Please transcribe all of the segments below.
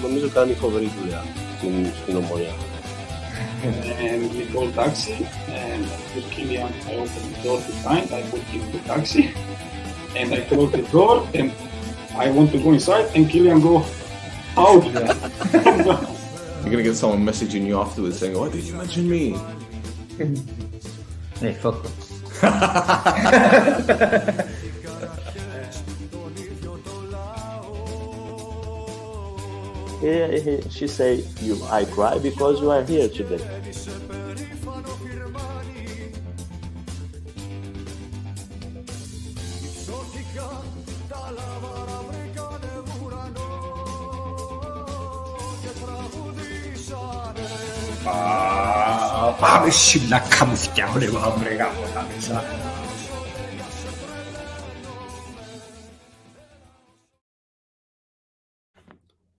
νομίζω κάνει φοβερή δουλειά στην Ομόνοια. And we called taxi, and with Kilian, I opened the door behind, I put him in the taxi, and I closed the door, and I want to go inside, and Kilian go out. You're gonna get someone messaging you afterwards saying, "Why did you mention me?" Hey, fuck. She say, I cry because you are here today. Πάμε σιλά καμουφιά, ρε μαύρεγα, ποτάμισα.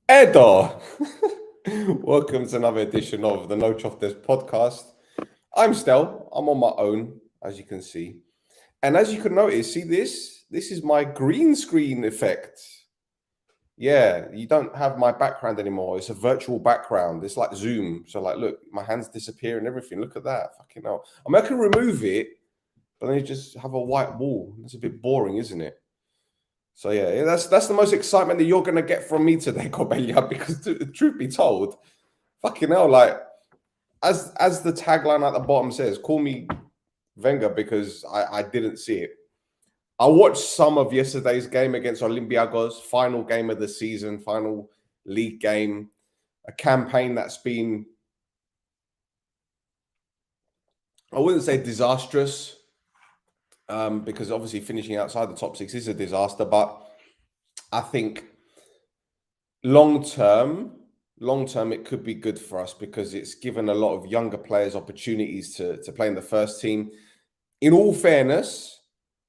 Edo! Welcome to another edition of the No Choftes podcast. I'm Stel. I'm on my own, as you can see. And as you can notice, see this? This is my green screen effect. Yeah, you don't have my background anymore. It's a virtual background. It's like Zoom. So like, look, my hands disappear and everything. Look at that. Fucking hell. I mean, I can remove it, but then you just have a white wall. It's a bit boring, isn't it? So yeah, that's the most excitement that you're going to get from me today, Cobelia, because truth be told, fucking hell, like, as the tagline at the bottom says, call me Wenger because I didn't see it. I watched some of yesterday's game against OLYMPIAKOS, final game of the season, final league game, a campaign that's been, I wouldn't say disastrous, because obviously finishing outside the top six is a disaster, but I think long term, it could be good for us because it's given a lot of younger players opportunities to play in the first team. In all fairness,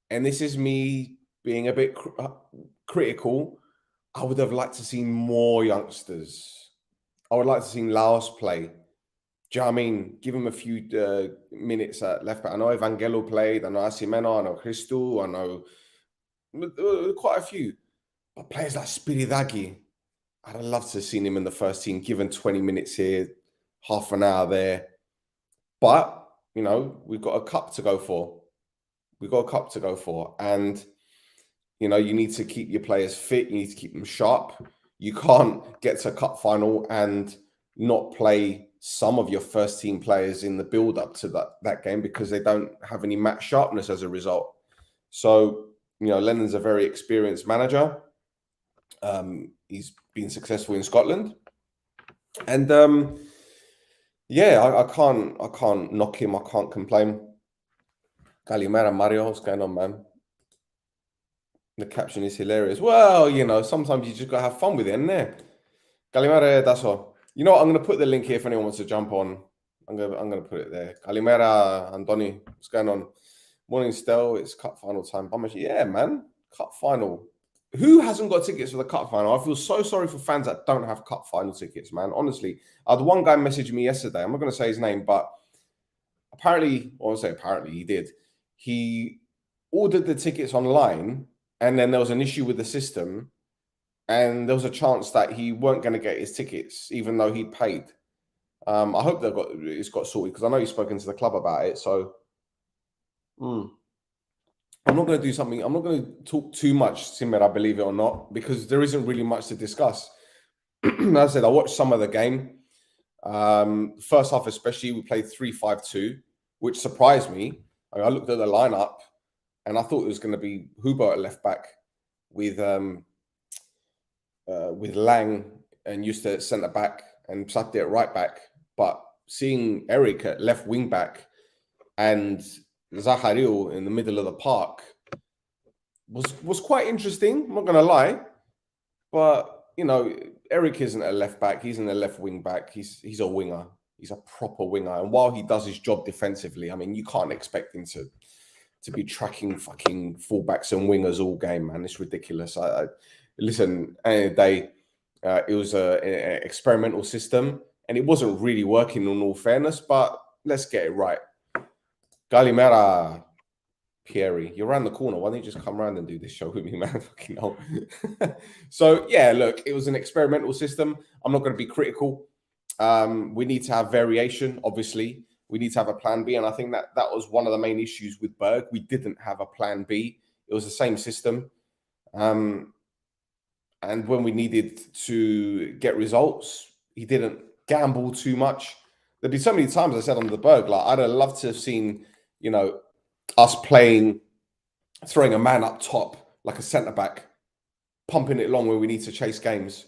and this is me being a bit critical, I would have liked to see more youngsters. I would like to see Laos play. Do you know what I mean? Give him a few minutes at left back. I know Evangelo played. I know Asimeno. I know Christou. I know quite a few. But players like Spiridaki, I'd have loved to have seen him in the first team, given 20 minutes here, half an hour there. But, you know, we've got a cup to go for. And, you know, you need to keep your players fit. You need to keep them sharp. You can't get to a cup final and not play some of your first team players in the build up to that game because they don't have any match sharpness as a result. So, you know, Lennon's a very experienced manager. He's been successful in Scotland. And yeah, I can't knock him. I can't complain. Kalimera Mario, what's going on, man? The caption is hilarious. Well, you know, sometimes you just gotta have fun with it, innit? Kalimera, that's all. You know what? I'm going to put the link here if anyone wants to jump on. I'm going to put it there. Kalimera, Andoni, what's going on? Morning, Stel. It's cup final time. Yeah, man. Cup final. Who hasn't got tickets for the cup final? I feel so sorry for fans that don't have cup final tickets, man. Honestly, I had one guy message me yesterday. I'm not going to say his name, but apparently, or I'll say apparently he did. He ordered the tickets online, and then there was an issue with the system. And there was a chance that he weren't going to get his tickets, even though he'd paid. I hope it's got sorted because I know he's spoken to the club about it. So I'm not going to do something. I'm not going to talk too much, Simera, believe it or not, because there isn't really much to discuss. As I said, I watched some of the game. First half especially, we played 3-5-2, which surprised me. I looked at the lineup and I thought it was going to be Hubo at left back with Lang and Yusta at centre back and Psati at right back. But seeing Eric at left wing back and Zaharil in the middle of the park was quite interesting. I'm not going to lie. But, you know, Eric isn't a left back. He's in a left wing back. He's a winger. He's a proper winger. And while he does his job defensively, I mean, you can't expect him to be tracking fucking fullbacks and wingers all game, man. It's ridiculous. Listen, at the end of the day, it was an experimental system and it wasn't really working in all fairness, but let's get it right. Kalimera, Pieri, you're around the corner. Why don't you just come around and do this show with me, man? Fucking hell. So, yeah, look, it was an experimental system. I'm not going to be critical. We need to have variation, obviously. We need to have a plan B. And I think that was one of the main issues with Berg. We didn't have a plan B. It was the same system. And when we needed to get results, he didn't gamble too much. There'd be so many times I said on the Berg, like, I'd have loved to have seen, you know, us throwing a man up top, like a centre-back, pumping it long when we need to chase games.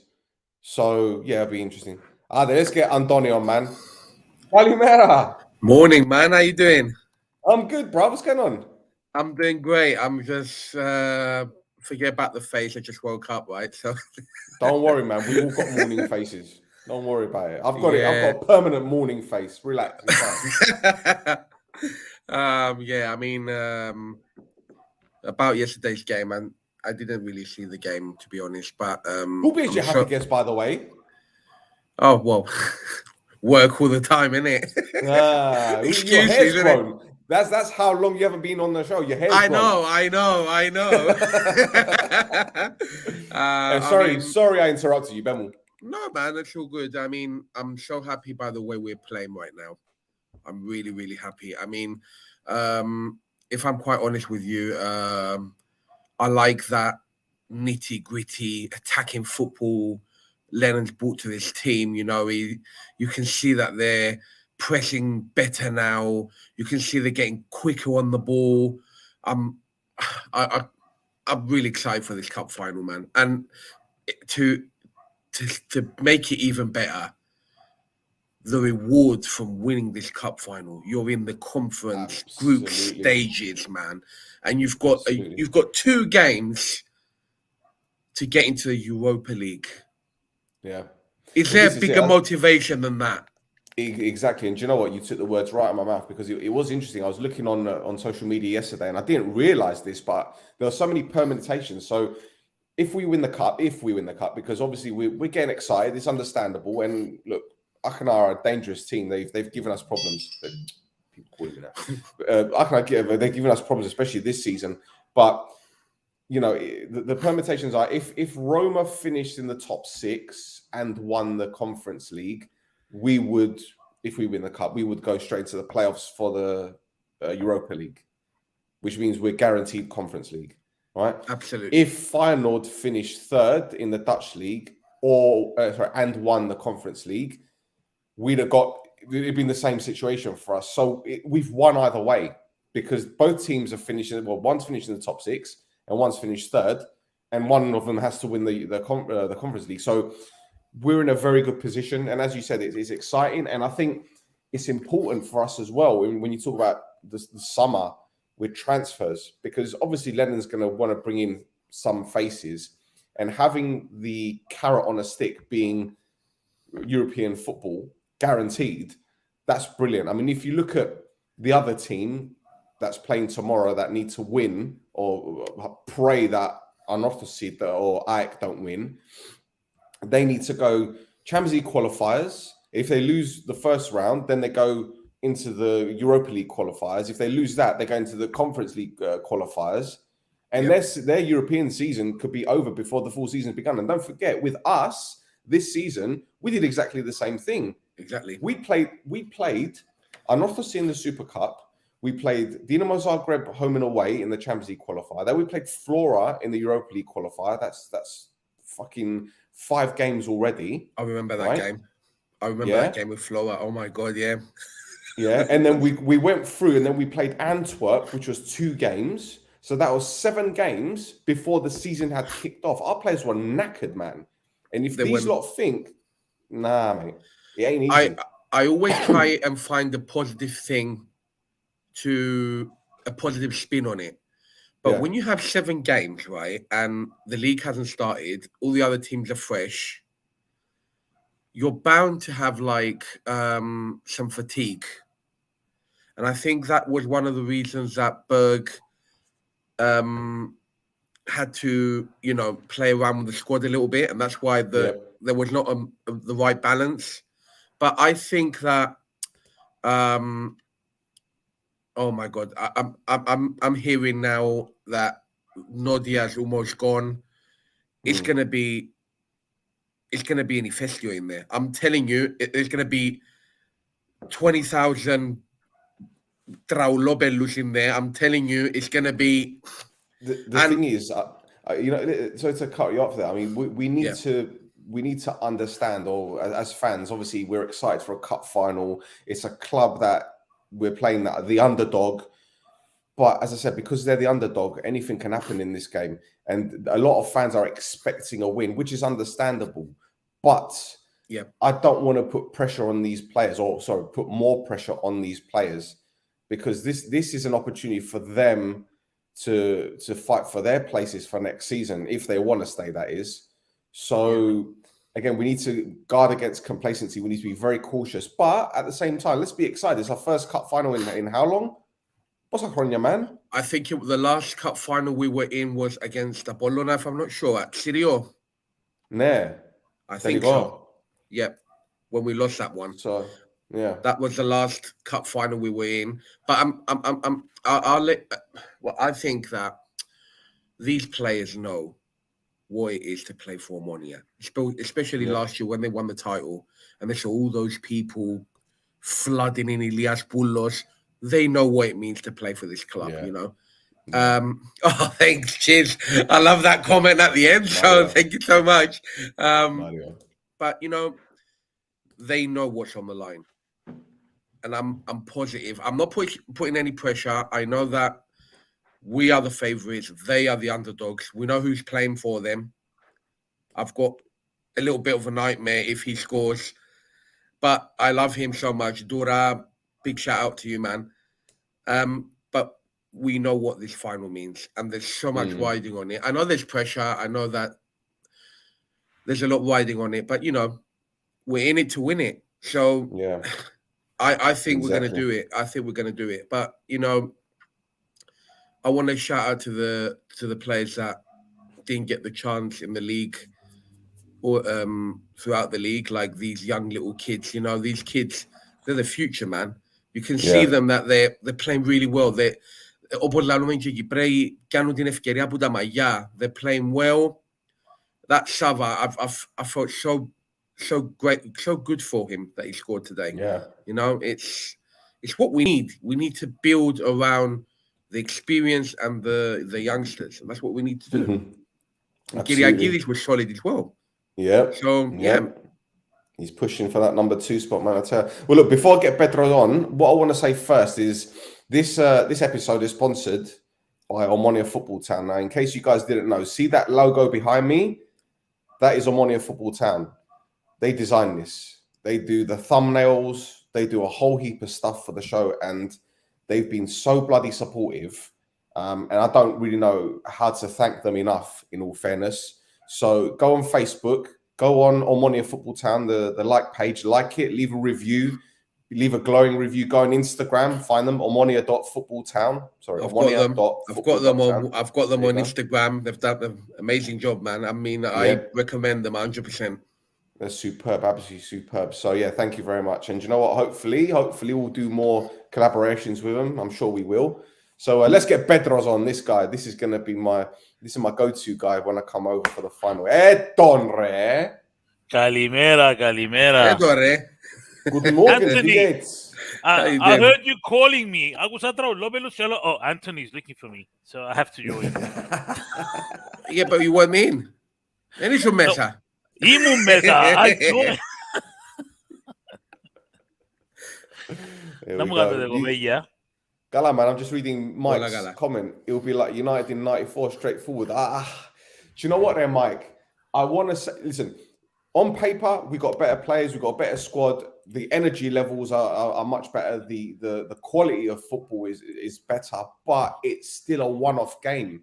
So, yeah, it'll be interesting. Let's get Andoni on, man. Kalimera. Morning, man. How you doing? I'm good, bro. What's going on? I'm doing great. I'm just forget about the face. I just woke up, right? So don't worry, man. We all got morning faces. Don't worry about it. I've got a permanent morning face. Relax. Yeah. I mean, about yesterday's game, and I didn't really see the game, to be honest. But who beat your happy guess, by the way? Oh well, work all the time, innit? Excuses, isn't it? That's how long you haven't been on the show. Your hair's grown. I know. Sorry, I interrupted you, Bemel. No, man, that's all good. I mean, I'm so happy by the way we're playing right now. I'm really, really happy. I mean, if I'm quite honest with you, I like that nitty-gritty attacking football Lennon's brought to this team. You know, you can see that they're pressing better now. You can see they're getting quicker on the ball. I'm really excited for this cup final, man. And to make it even better, the reward from winning this cup final, you're in the conference group stages, man, and you've got 2 games to get into the Europa League. Yeah. Is there a bigger motivation than that? Exactly. And do you know what? You took the words right out of my mouth, because it was interesting. I was looking on social media yesterday, and I didn't realize this, but there are so many permutations. So if we win the cup, because obviously we're getting excited, it's understandable. And look, Aachen are a dangerous team. They've given us problems. People calling me that. Aachen, they've given us problems, especially this season. But you know, the permutations are if Roma finished in the top 6 and won the Conference League, we would, if we win the cup, we would go straight to the playoffs for the Europa League, which means we're guaranteed Conference League, right? Absolutely. If Feyenoord finished 3rd in the Dutch league and won the Conference League, it'd been the same situation for us. So we've won either way, because both teams are finishing. Well, one's finished in the top 6 and one's finished 3rd, and one of them has to win the Conference League. So we're in a very good position. And as you said, it's exciting. And I think it's important for us as well when you talk about the summer with transfers, because obviously Lennon's going to want to bring in some faces, and having the carrot on a stick being European football guaranteed, that's brilliant. I mean, if you look at the other team that's playing tomorrow that need to win, or pray that Anorthosid or AEK don't win, they need to go Champions League qualifiers. If they lose the first round, then they go into the Europa League qualifiers. If they lose that, they go into the Conference League qualifiers. And their European season could be over before the full season's begun. And don't forget, with us this season, we did exactly the same thing. Exactly. We played Anorthosis in the Super Cup. We played Dinamo Zagreb home and away in the Champions League qualifier. Then we played Flora in the Europa League qualifier. That's fucking 5 games already. I remember that game. I remember that game with Flora. Oh my God, yeah. Yeah, and then we went through, and then we played Antwerp, which was 2 games. So that was 7 games before the season had kicked off. Our players were knackered, man. And if these lot think, nah, mate, it ain't easy. I always try and find a positive thing, a positive spin on it. But when you have 7 games, right, and the league hasn't started, all the other teams are fresh, you're bound to have some fatigue. And I think that was one of the reasons that Berg had to, play around with the squad a little bit. And that's why there was not the right balance. But I think that Oh my God, I'm hearing now that Nodia's almost gone. It's gonna be an Ifestio in there. I'm telling you, there's gonna be 20,000 Traulobellus in there. I'm telling you, it's gonna be. The thing is, you know, so to cut you off there, I mean, we need to understand, or as fans, obviously, we're excited for a cup final. It's a club that we're playing, that the underdog. But as I said, because they're the underdog, anything can happen in this game, and a lot of fans are expecting a win, which is understandable. But I don't want to put pressure on these players, or sorry, put more pressure on these players, because this is an opportunity for them to fight for their places for next season, if they want to stay, that is. So again, we need to guard against complacency. We need to be very cautious, but at the same time, let's be excited. It's our first cup final in how long? What's up, Ronya, man? I think the last cup final we were in was against Apollona, if I'm not sure, at Sirio. Nah, I think so. Yep, when we lost that one. So yeah, that was the last cup final we were in. But I think that these players know what it is to play for Omonoia, especially last year when they won the title, and they saw all those people flooding in Ilias Poulos. They know what it means to play for this club, you know. Oh, thanks, cheers. I love that comment at the end. So thank you so much. But you know, they know what's on the line, and I'm positive. I'm not putting any pressure. I know that we are the favourites. They are the underdogs. We know who's playing for them. I've got a little bit of a nightmare if he scores, but I love him so much. Dora, big shout out to you, man. But we know what this final means, and there's so much riding on it. I know there's pressure. I know that there's a lot riding on it, but you know, we're in it to win it. So I think we're going to do it. I think we're going to do it. But you know, I want to shout out to the players that didn't get the chance in the league or throughout the league, like these young little kids. You know, these kids, they're the future, man. You can see them that they're playing really well. They're playing well. That Sava, I felt so great, so good for him that he scored today. You know, it's what we need. We need to build around the experience and the youngsters, and that's what we need to do. Kyriakidis was solid as well. So he's pushing for that number 2 spot, man. I tell you. Well, look, before I get Pedro on, what I want to say first is this episode is sponsored by Omonoia Football Town. Now, in case you guys didn't know, see that logo behind me? That is Omonoia Football Town. They designed this. They do the thumbnails. They do a whole heap of stuff for the show, and they've been so bloody supportive. And I don't really know how to thank them enough, in all fairness. So go on Facebook, go on Omonoia Football Town, the like page, like it, leave a review, leave a glowing review. Go on Instagram, find them, Omonoia.footballtown. Sorry, I've got them on Instagram. They've done an amazing job, man. I mean, I recommend them 100%. They're superb, absolutely superb. So yeah, thank you very much. And you know what? Hopefully we'll do more collaborations with them. I'm sure we will. So let's get Pedro's on. This guy. This is going to be my go-to guy when I come over for the final. Donre. Calimera. Good morning, Anthony. I heard you calling me. Oh, Anthony's looking for me, so I have to join. Yeah, but you weren't in. And it's a mesa. Gala, man, I'm just reading Mike's comment. It'll be like United in 94 straightforward. Do you know what there, Mike? I want to say, listen, on paper, we got better players, we got a better squad. The energy levels are much better. The quality of football is better, but it's still a one-off game.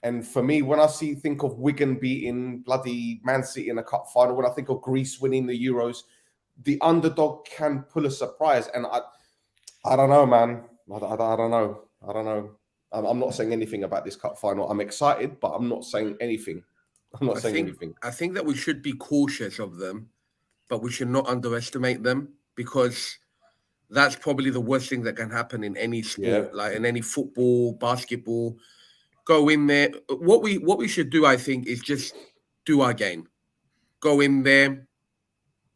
And for me, when I think of Wigan beating bloody Man City in a cup final, when I think of Greece winning the Euros, the underdog can pull a surprise. And I don't know, man. I don't know. I'm not saying anything about this cup final. I'm excited, but I'm not saying anything. I think that we should be cautious of them, but we should not underestimate them, because That's probably the worst thing that can happen in any sport, like in any football, basketball. Go in there. What we should do, I think, is just do our game. Go in there.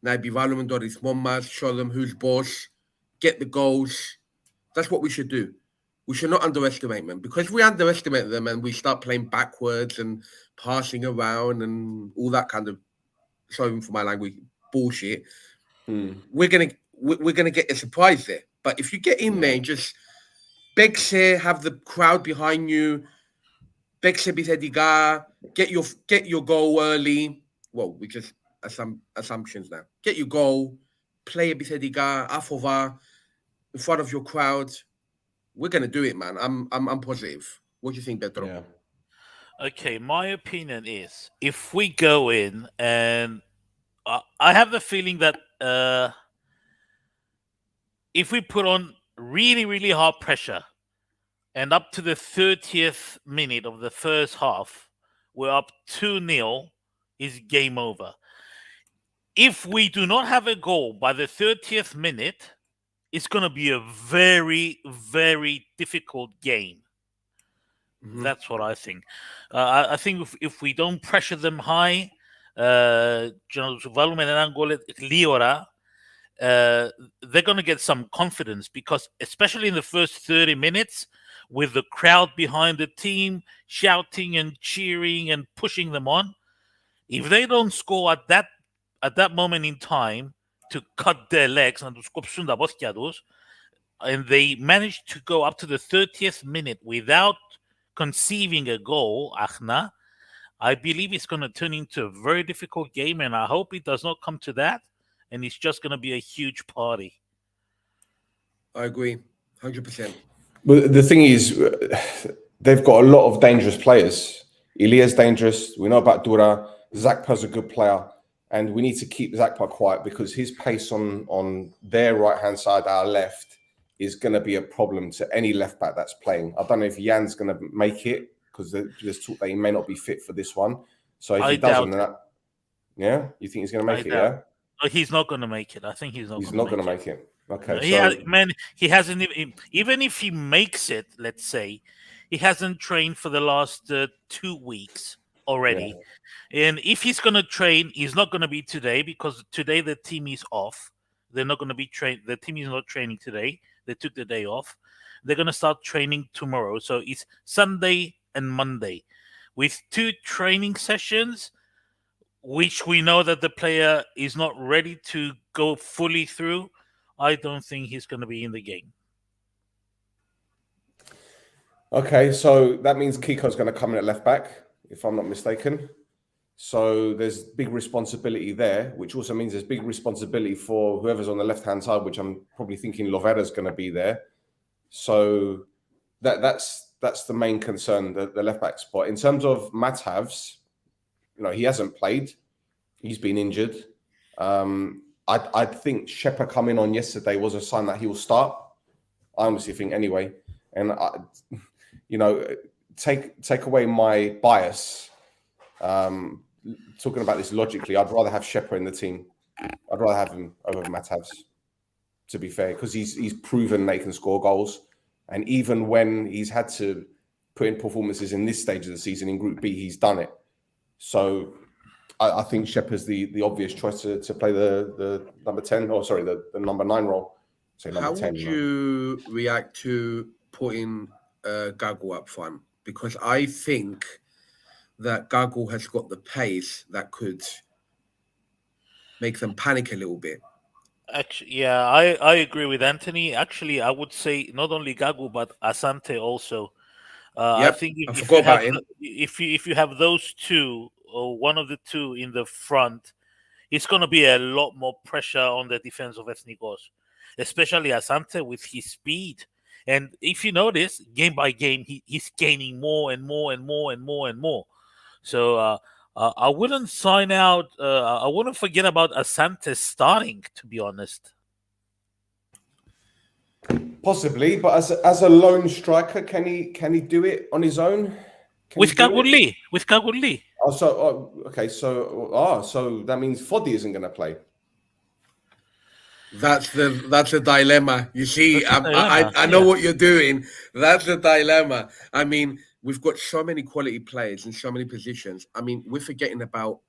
Να επιβάλλουμε το ρυθμό μας, show them who's boss, get the goals. That's what we should do. We should not underestimate them, because if we underestimate them and we start playing backwards and passing around and all that kind of, sorry for my language, bullshit, we're gonna get a surprise there. But if you get in there and just Bekse, have the crowd behind you, Bekse επιθετικά, get your goal early. Well, we just assumptions now. Get your goal, play επιθετικά, afova, in front of your crowd. We're gonna do it, man. I'm positive. What do you think, Pedro? Yeah. Okay, my opinion is if we go in and I have the feeling that if we put on really, really hard pressure and up to the 30th minute of the first half, we're up 2-0, is game over. If we do not have a goal by the 30th minute, it's going to be a very, very difficult game. That's what I think. I think if we don't pressure them high, they're going to get some confidence, because especially in the first 30 minutes, with the crowd behind the team shouting and cheering and pushing them on, if they don't score at that moment in time to cut their legs and they manage to go up to the 30th minute without conceiving a goal, I believe it's going to turn into a very difficult game, and I hope it does not come to that, and it's just going to be a huge party. I agree, 100%. But the thing is, they've got a lot of dangerous players. Ilya's dangerous. We know about Dura. Zakpa's a good player, and we need to keep Zakpa quiet, because his pace on their right-hand side, our left, is going to be a problem to any left back that's playing. I don't know if Jan's going to make it, because there's talk that he may not be fit for this one. So if he doesn't, yeah, you think he's going to make it? Yeah, he's not going to make it. I think he's not. He's not going to make it. Okay, he hasn't even if he makes it. Let's say he hasn't trained for the last 2 weeks already, and if he's going to train, he's not going to be today, because today the team is off. They're not going to be trained. The team is not training today. They took the day off. They're going to start training tomorrow. So it's Sunday and Monday with 2 training sessions, which we know that the player is not ready to go fully through. I don't think he's going to be in the game. Okay, so that means Kiko's going to come in at left back, if I'm not mistaken. So there's big responsibility there, which also means there's big responsibility for whoever's on the left-hand side, which I'm probably thinking Lovera's going to be there. So that's the main concern, the left-back spot. In terms of Matavs, he hasn't played. He's been injured. I think Shepa coming on yesterday was a sign that he will start. I honestly think anyway. And, take away my bias. Talking about this logically, I'd rather have Shepa in the team. I'd rather have him over Matavs, to be fair, because he's proven they can score goals. And even when he's had to put in performances in this stage of the season in Group B, he's done it. So I think Shepa's the obvious choice to play the number 10, or sorry, the number 9 role. So number How 10, would you react to putting Gago up front? Because I think that Gago has got the pace that could make them panic a little bit. Actually, yeah, I agree with Anthony. Actually, I would say not only Gago but Asante also. I think if you have those two, or one of the two in the front, it's going to be a lot more pressure on the defense of Ethnikos, especially Asante with his speed. And if you notice, game by game, he's gaining more and more and more and more and more. So I wouldn't sign out. I wouldn't forget about Asante starting, to be honest. Possibly, but as a lone striker, can he do it on his own? With Kaguli. So that means Foddy isn't going to play. That's the dilemma. You see, That's the dilemma, I know yeah. what you're doing. That's the dilemma. I mean, we've got so many quality players in so many positions. I mean, we're forgetting about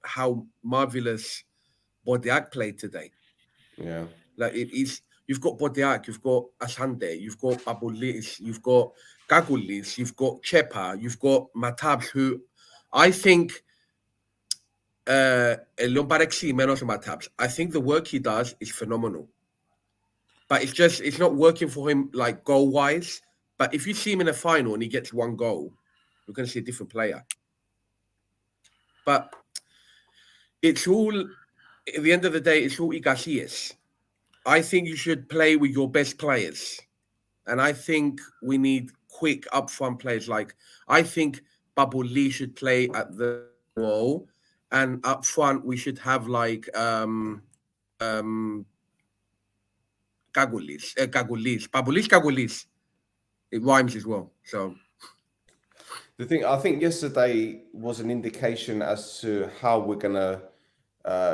how marvelous Bodiak played today. Yeah. Like it is, you've got Bodiak, you've got Asante, you've got Babulis, you've got Gagulis, you've got Chepa, you've got Matabs, who I think Lombarexi menos Matabs. I think the work he does is phenomenal. But it's not working for him like goal wise. But if you see him in a final and he gets one goal, you're gonna see a different player. But it's all at the end of the day, it's all Igasias. I think you should play with your best players. And I think we need quick upfront players. Like I think Babu Lee should play at the wall, and up front we should have like Gagulis, Babulis. It rhymes as well. So The thing, I think yesterday was an indication as to how we're gonna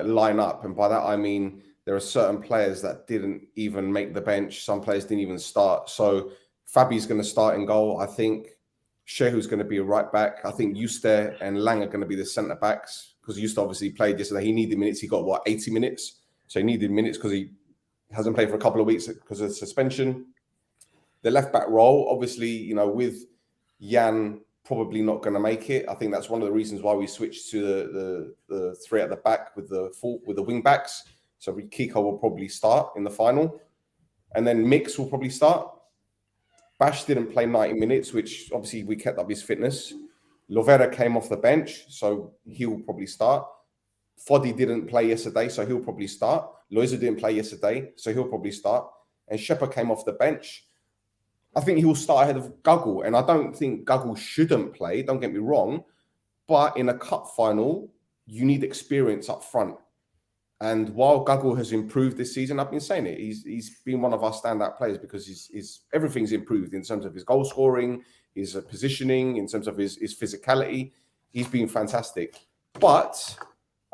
line up, and by that I mean there are certain players that didn't even make the bench. Some players didn't even start. So Fabi's going to start in goal. I think Shehu's going to be a right back. I think Yuste and Lang are going to be the centre backs, because Yuste obviously played yesterday. He needed minutes. He got 80 minutes. So he needed minutes because he hasn't played for a couple of weeks because of suspension. The left back role, obviously, with Jan probably not going to make it. I think that's one of the reasons why we switched to the three at the back with the wing backs. So Kiko will probably start in the final, and then Mix will probably start. Bash didn't play 90 minutes, which obviously we kept up his fitness. Lovera came off the bench, so he will probably start. Foddy didn't play yesterday, so he'll probably start. Loiza didn't play yesterday, so he'll probably start. And Shepa came off the bench. I think he will start ahead of Guggle, and I don't think Guggle shouldn't play, don't get me wrong, but in a cup final, you need experience up front. And while Guggle has improved this season, I've been saying it, he's been one of our standout players because his everything's improved in terms of his goal scoring, his positioning, in terms of his physicality. He's been fantastic. But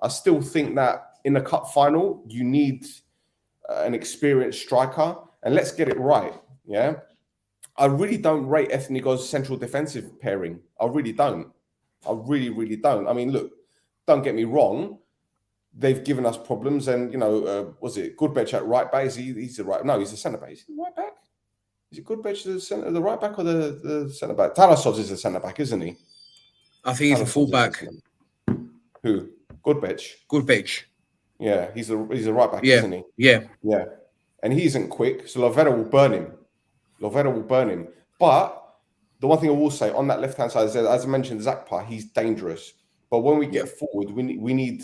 I still think that in a cup final, you need an experienced striker. And let's get it right, yeah? I really don't rate Ethnigo's central defensive pairing. I really don't. I really, really don't. I mean, look, don't get me wrong. They've given us problems, and was it Goodbech at right back? He's the right? No, he's the centre back. Is he the right back? Is it Goodbech the right back or the centre back? Tarasov is the centre back, isn't he? I think he's a full back. Who? Goodbech. Goodbech. Yeah, he's a right back, yeah. Isn't he? Yeah. Yeah, and he isn't quick, so Lovera will burn him. But the one thing I will say on that left hand side is, as I mentioned, Zakpa, he's dangerous. But when we get forward, we need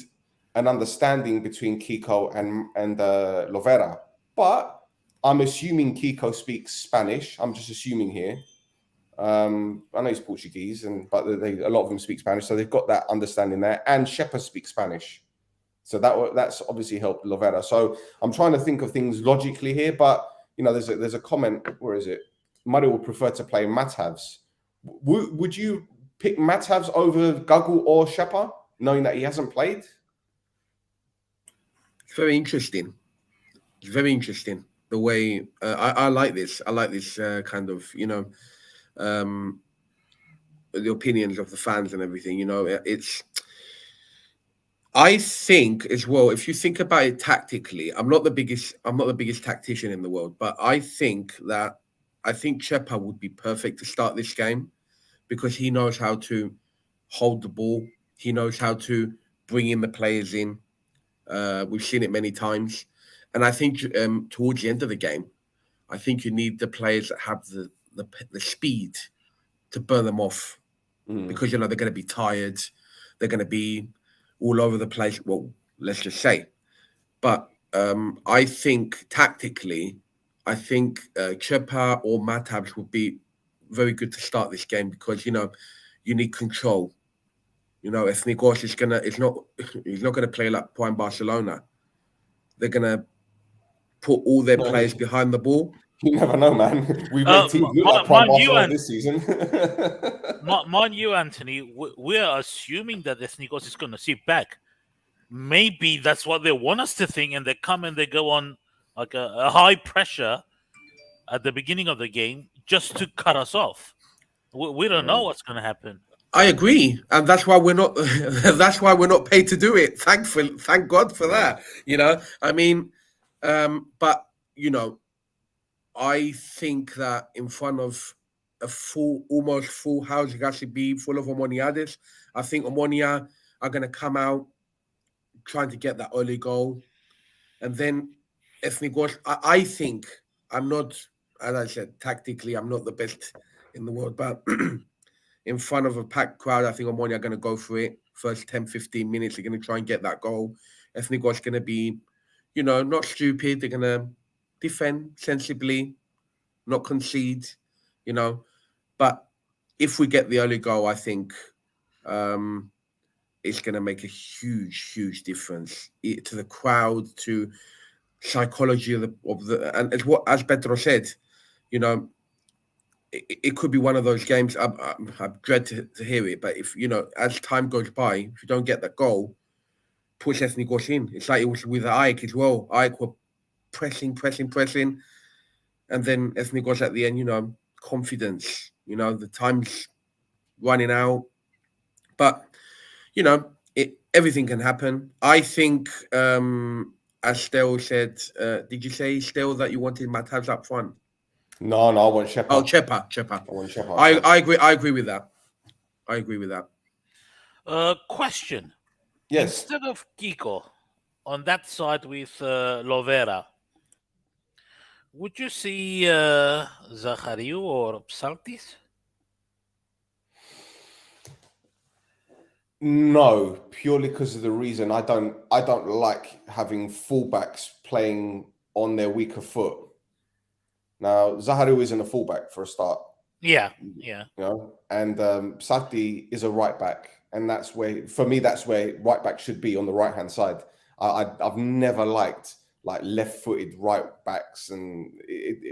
an understanding between Kiko and Lovera. But I'm assuming Kiko speaks Spanish. I'm just assuming here. I know he's Portuguese, but a lot of them speak Spanish, so they've got that understanding there. And Shepa speaks Spanish, so that's obviously helped Lovera. So I'm trying to think of things logically here, but there's a comment. Where is it? Murray would prefer to play Matavs. Would you pick Matavs over Guggle or Shepa, knowing that he hasn't played? It's very interesting. It's very interesting the way I like this. I like this kind of the opinions of the fans and everything. It's. I think as well, if you think about it tactically, I'm not the biggest tactician in the world, but I think Chepa would be perfect to start this game because he knows how to hold the ball. He knows how to bring in the players in. We've seen it many times. And I think towards the end of the game, I think you need the players that have the speed to burn them off because, they're going to be tired. They're going to be all over the place. Well, let's just say. But I think tactically, Chepa or Matabs would be very good to start this game because, you need control. Ethnikos he's not gonna play like Prime Barcelona. They're gonna put all their players behind the ball. You never know, man. We made teams look like Prime Barcelona this season. Mind you, Anthony, we are assuming that Ethnikos is gonna sit back. maybe that's what they want us to think, and they come and they go on like a high pressure at the beginning of the game just to cut us off. We don't know what's going to happen. I agree, and that's why we're not. That's why we're not paid to do it. Thank God for that. I mean, but I think that in front of a almost full house, it has to be full of Omoniades. I think Omonia are going to come out trying to get that early goal, and then Ethnikos. I think I'm not, as I said, tactically, I'm not the best in the world, but in front of a packed crowd, I think Omonia are going to go for it. First 10, 15 minutes, they're going to try and get that goal. Ethnikos going to be, not stupid. They're going to defend sensibly, not concede, But if we get the early goal, I think it's going to make a huge, huge difference to the crowd, to psychology of the and as Pedro said, it could be one of those games. I dread to hear it, but if as time goes by, if you don't get that goal, push Ethnikos in. It's like it was with AEK as well. AEK were pressing, and then Ethnikos at the end, confidence. The time's running out, but everything can happen. I think, as Stel said, did you say Stel that you wanted Mataz up front? No, I want Shepa. Oh, Chepa. I want Shepa. I agree. I agree with that. Question. Yes. Instead of Kiko on that side with Lovera, would you see Zachariou or Psaltis? No, purely because of the reason I don't like having fullbacks playing on their weaker foot. Now, Zachariou isn't a fullback for a start. Yeah. And Sati is a right back, and that's where right back should be, on the right hand side. I've never liked like left-footed right backs, and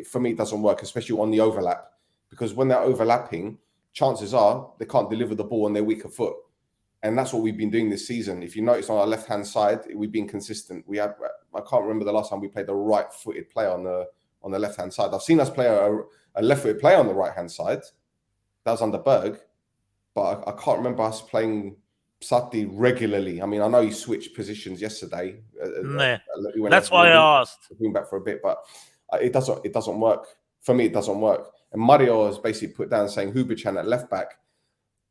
for me it doesn't work, especially on the overlap, because when they're overlapping, chances are they can't deliver the ball on their weaker foot, and that's what we've been doing this season. If you notice on our left-hand side, we've been consistent. I can't remember the last time we played a right-footed player on the left-hand side. I've seen us play a left-footed player on the right-hand side. That was under Berg, but I can't remember us playing Sati regularly. I mean, I know he switched positions yesterday. That's why I asked. Bring back for a bit, but it doesn't work. For me, it doesn't work. And Mario has basically put down saying Hubichan at left back.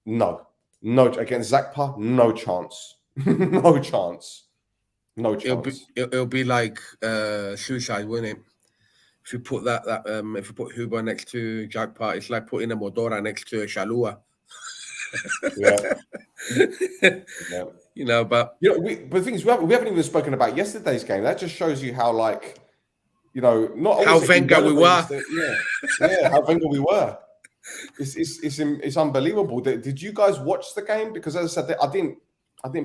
No, against Zakpa, no chance. No chance. It'll be like suicide, wouldn't it? If you put if you put Huber next to Jagpa, it's like putting a Modora next to a Shalua. Yeah. But but the thing is, we haven't even spoken about yesterday's game. That just shows you how, like, not how Wenger we were. How Wenger we were. It's unbelievable. Did you guys watch the game? Because as I said, I didn't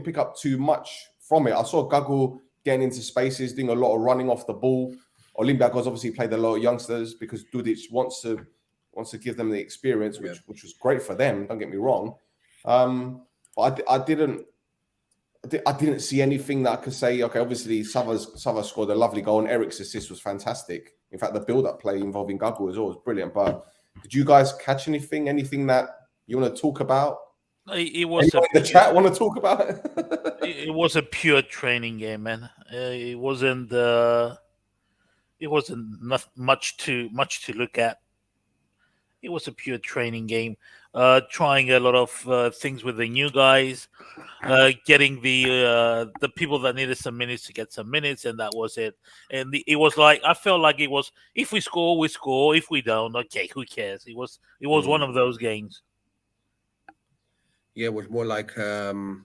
pick up too much from it. I saw Gago getting into spaces, doing a lot of running off the ball. Olympiakos obviously played a lot of youngsters because Dudic wants to give them the experience, which was great for them. Don't get me wrong, but I didn't see anything that I could say. Okay, obviously Sava scored a lovely goal, and Eric's assist was fantastic. In fact, the build-up play involving Gago was brilliant. But did you guys catch anything that you want to talk about? It was in the chat want to talk about it? It was a pure training game, man. It wasn't much to look at. It was a pure training game. Trying a lot of things with the new guys, getting the people that needed some minutes to get some minutes, and that was it. And it was like, I felt like it was, if we score, we score. If we don't, okay, who cares? It was one of those games. Yeah, it was more like prova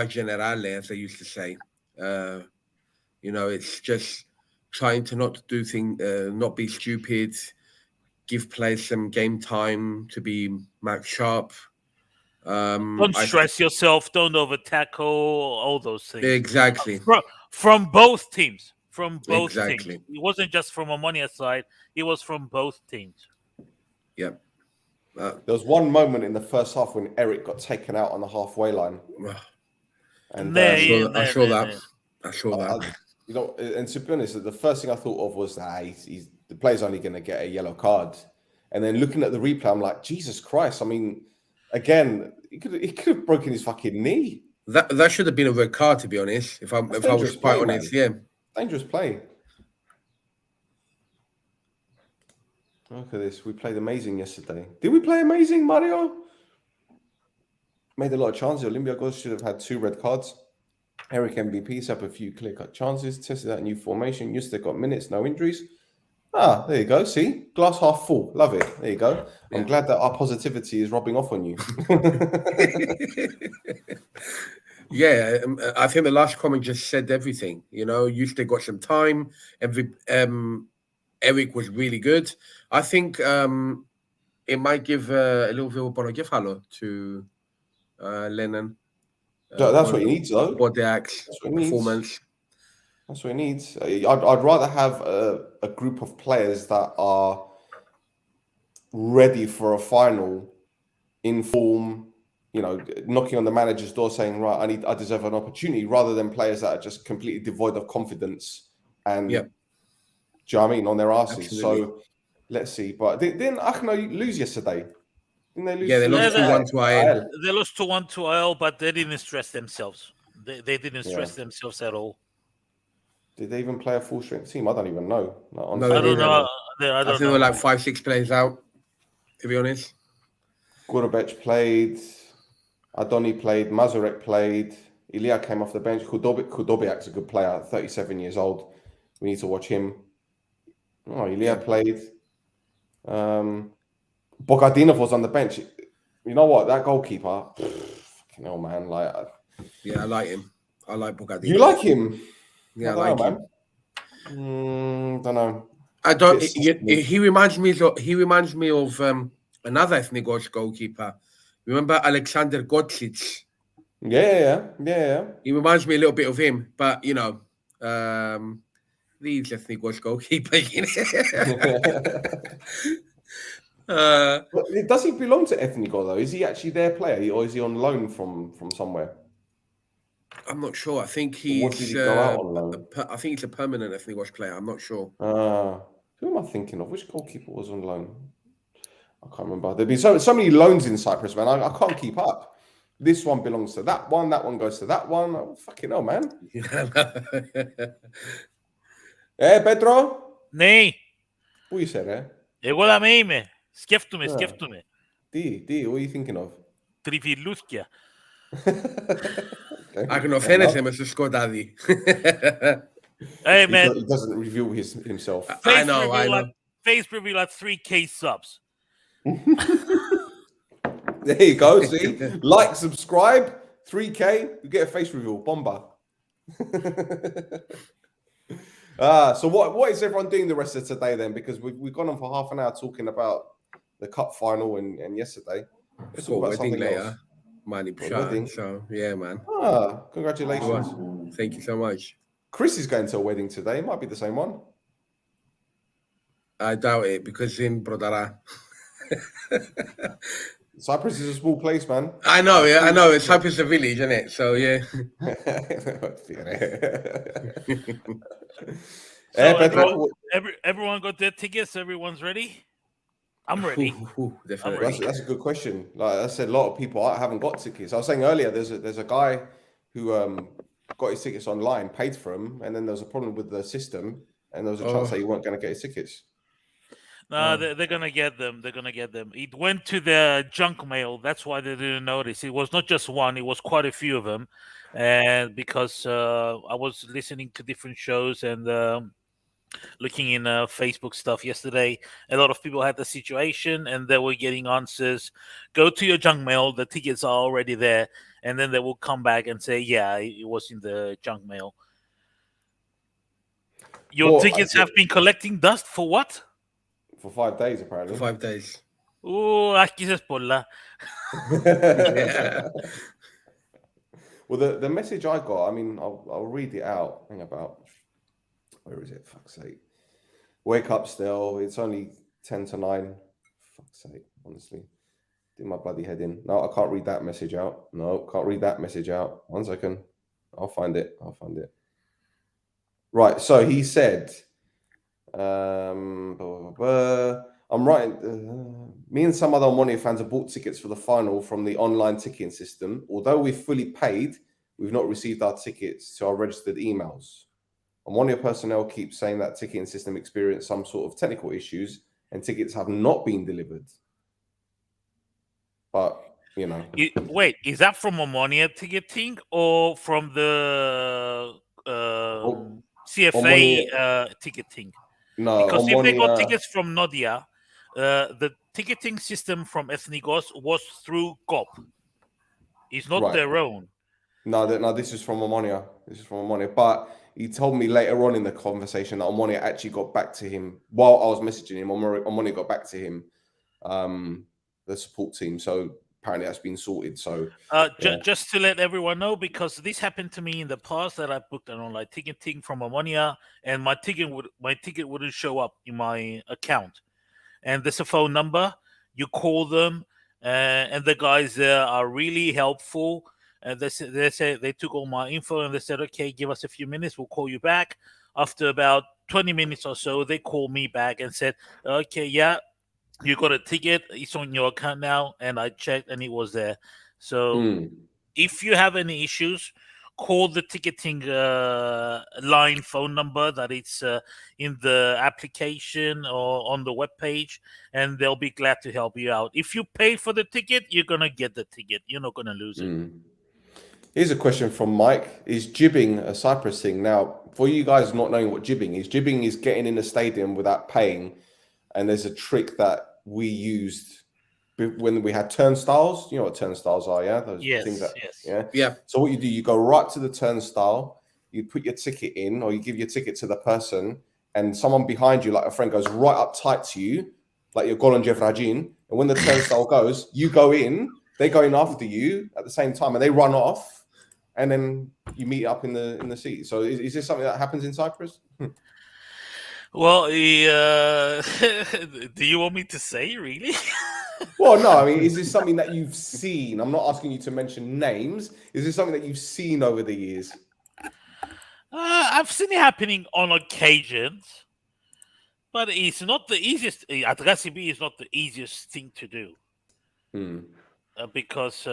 generale, as they used to say. It's just trying to not do things, not be stupid, give players some game time to be max sharp. Don't stress yourself. Don't over tackle. All those things. Exactly. From both teams. From both exactly. teams. It wasn't just from Omonia side. It was from both teams. Yep. There was one moment in the first half when Eric got taken out on the halfway line. And I saw that. you know, and to be honest, the first thing I thought of was that the player's only going to get a yellow card. And then looking at the replay, I'm like, Jesus Christ! I mean, again, he could have broken his fucking knee. That should have been a red card, to be honest. If I was quite honest, yeah. Dangerous play. Look at this. We played amazing yesterday. Did we play amazing, Mario? Made a lot of chances. Olympiakos should have had 2 red cards. Eric MVP set up a few clear-cut chances. Tested that new formation. Yesterday got minutes, no injuries. Ah, there you go. See? Glass half full. Love it. There you go. Yeah. I'm glad that our positivity is rubbing off on you. Yeah, I think the last comment just said everything. You know, Eustace got some time. Eric was really good. I think it might give a little bit of Borogefalo to Lennon. That's what he needs, though. Bodiak's performance. That's what he needs. I'd rather have a group of players that are ready for a final, in form, you know, knocking on the manager's door saying, right, I deserve an opportunity, rather than players that are just completely devoid of confidence and, do you know what I mean, on their asses. Absolutely. So let's see. But didn't Achno lose yesterday? Didn't they lose? Yeah, they lost 2-1 to IL. They lost 2-1 to IL, but they didn't stress themselves. They didn't stress themselves at all. Did they even play a full strength team? I don't even know. I don't know. I think they were like 5-6 players out, to be honest. Gorobec played. Adoni played. Mazurek played. Ilya came off the bench. Kudobiak's a good player, 37 years old. We need to watch him. Oh, Ilya played. Bogadinov was on the bench. You know what? That goalkeeper, fucking hell, man. Yeah, I like him. I like Bogadinov. You like him? Yeah, I like him. Don't know. I don't. He reminds me of another Ethnikos goalkeeper. Remember Alexander Gotsic? Yeah. He reminds me a little bit of him, but you know, these Ethnikos goalkeepers. Does he belong to Ethnikos though? Is he actually their player, or is he on loan from somewhere? I'm not sure. I think he's. I think he's a permanent Ethnikos player. I'm not sure. Who am I thinking of? Which goalkeeper was on loan? I can't remember. There've been so many loans in Cyprus, man. I can't keep up. This one belongs to that one. That one goes to that one. Oh, fucking hell, man. Pedro? Ναι. Πού είσαι, ρε? Εγώ δαμέ είμαι. Σκέφτομαι. Τι, what are you thinking of? Τριφυλούθκια. Αγνοφαίνεσαι μες στο σκοτάδι. Hey, man. He doesn't reveal himself. I know. Face reveal at 3K subs. There you go. See, like, subscribe, 3K, you get a face reveal. Bomba. So what is everyone doing the rest of today then? Because we've gone on for half an hour talking about the cup final and yesterday. Let's talk about something later. Wedding. So yeah, man. Congratulations. Thank you so much. Chris is going to a wedding today. It might be the same one. I doubt it, because in Brodara. Cyprus is a small place, man. I know, yeah, I know. Cyprus is a village, isn't it? So yeah. Everyone got their tickets. Everyone's ready. I'm ready. Definitely. That's a good question. Like I said, a lot of people haven't got tickets. I was saying earlier, there's a guy who got his tickets online, paid for them, and then there was a problem with the system, and there was a chance that he weren't going to get his tickets. No, they're going to get them. They're going to get them. It went to the junk mail. That's why they didn't notice. It was not just one. It was quite a few of them. And because I was listening to different shows and looking in Facebook stuff yesterday, a lot of people had the situation and they were getting answers. Go to your junk mail. The tickets are already there. And then they will come back and say, yeah, it was in the junk mail. Your tickets have been collecting dust for what? For 5 days, apparently. For 5 days. Oh, άρχισες πολλά. Well, the message I got, I mean, I'll read it out. Hang about. Where is it? Fuck's sake. Wake up still. It's only 10 to 9. Fuck's sake, honestly. Do my bloody head in. No, I can't read that message out. No, can't read that message out. 1 second. I'll find it. Right. So he said, I'm writing. Me and some other Omonoia fans have bought tickets for the final from the online ticketing system. Although we've fully paid, we've not received our tickets to our registered emails. Omonoia personnel keep saying that ticketing system experienced some sort of technical issues and tickets have not been delivered. But, you know. Wait, is that from Omonoia ticketing or from the CFA ticketing? No, because if they got Omonoia... tickets from Nodia, the ticketing system from Ethnikos was through GOP. It's not their own. No, this is from Omonoia. But he told me later on in the conversation that Omonoia actually got back to him while I was messaging him. Omonoia got back to him, the support team. So apparently that's been sorted. So just to let everyone know, because this happened to me in the past, that I booked an online ticketing from Omonoia, and my ticket wouldn't show up in my account. And there's a phone number. You call them, and the guys there are really helpful. And they said they took all my info and they said, okay, give us a few minutes, we'll call you back. After about 20 minutes or so, they called me back and said, okay, yeah, you got a ticket, it's on your account now. And I checked and it was there. So if you have any issues, call the ticketing line phone number that it's in the application or on the webpage, and they'll be glad to help you out. If you pay for the ticket, you're going to get the ticket. You're not going to lose it. Here's a question from Mike. Is jibbing a Cyprus thing? Now, for you guys not knowing what jibbing is getting in the stadium without paying. And there's a trick that we used when we had turnstiles. You know what turnstiles are, yeah? Those things that, yeah. So what you do, you go right to the turnstile, you put your ticket in, or you give your ticket to the person, and someone behind you, like a friend, goes right up tight to you, like your Golon Jevrajin. And when the turnstile goes, you go in, they go in after you at the same time, and they run off. And then you meet up in the seat. So is this something that happens in Cyprus? Well, do you want me to say, really? Well, no. I mean, is this something that you've seen? I'm not asking you to mention names. Is this something that you've seen over the years? I've seen it happening on occasions, but it's not the easiest. At Recipe, it's not the easiest thing to do. Because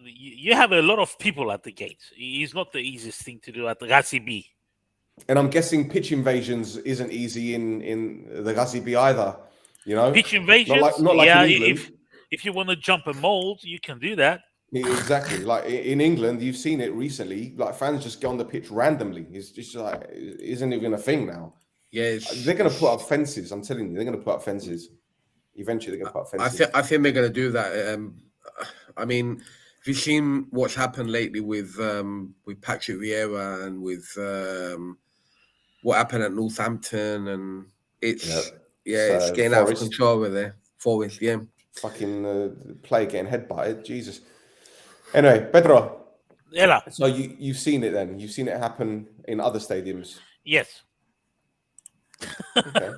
you have a lot of people at the gate. It's not the easiest thing to do at the Recipe. And I'm guessing pitch invasions isn't easy in the Recipe either. You know, pitch invasions. Not like in England. If you want to jump a mold, you can do that. Exactly. Like in England, you've seen it recently. Like fans just get on the pitch randomly. It's just like it isn't even a thing now. Yeah, they're going to put up fences. I'm telling you, they're going to put up fences. Eventually, they're going to put up fences. I think they're going to do that. I mean, have you seen what's happened lately with Patrick Vieira and with what happened at Northampton? And it's getting out of control over there. Forest, yeah. Fucking player getting headbutted. Jesus. Anyway, Pedro. Yeah. So you've seen it then? You've seen it happen in other stadiums? Yes. Okay.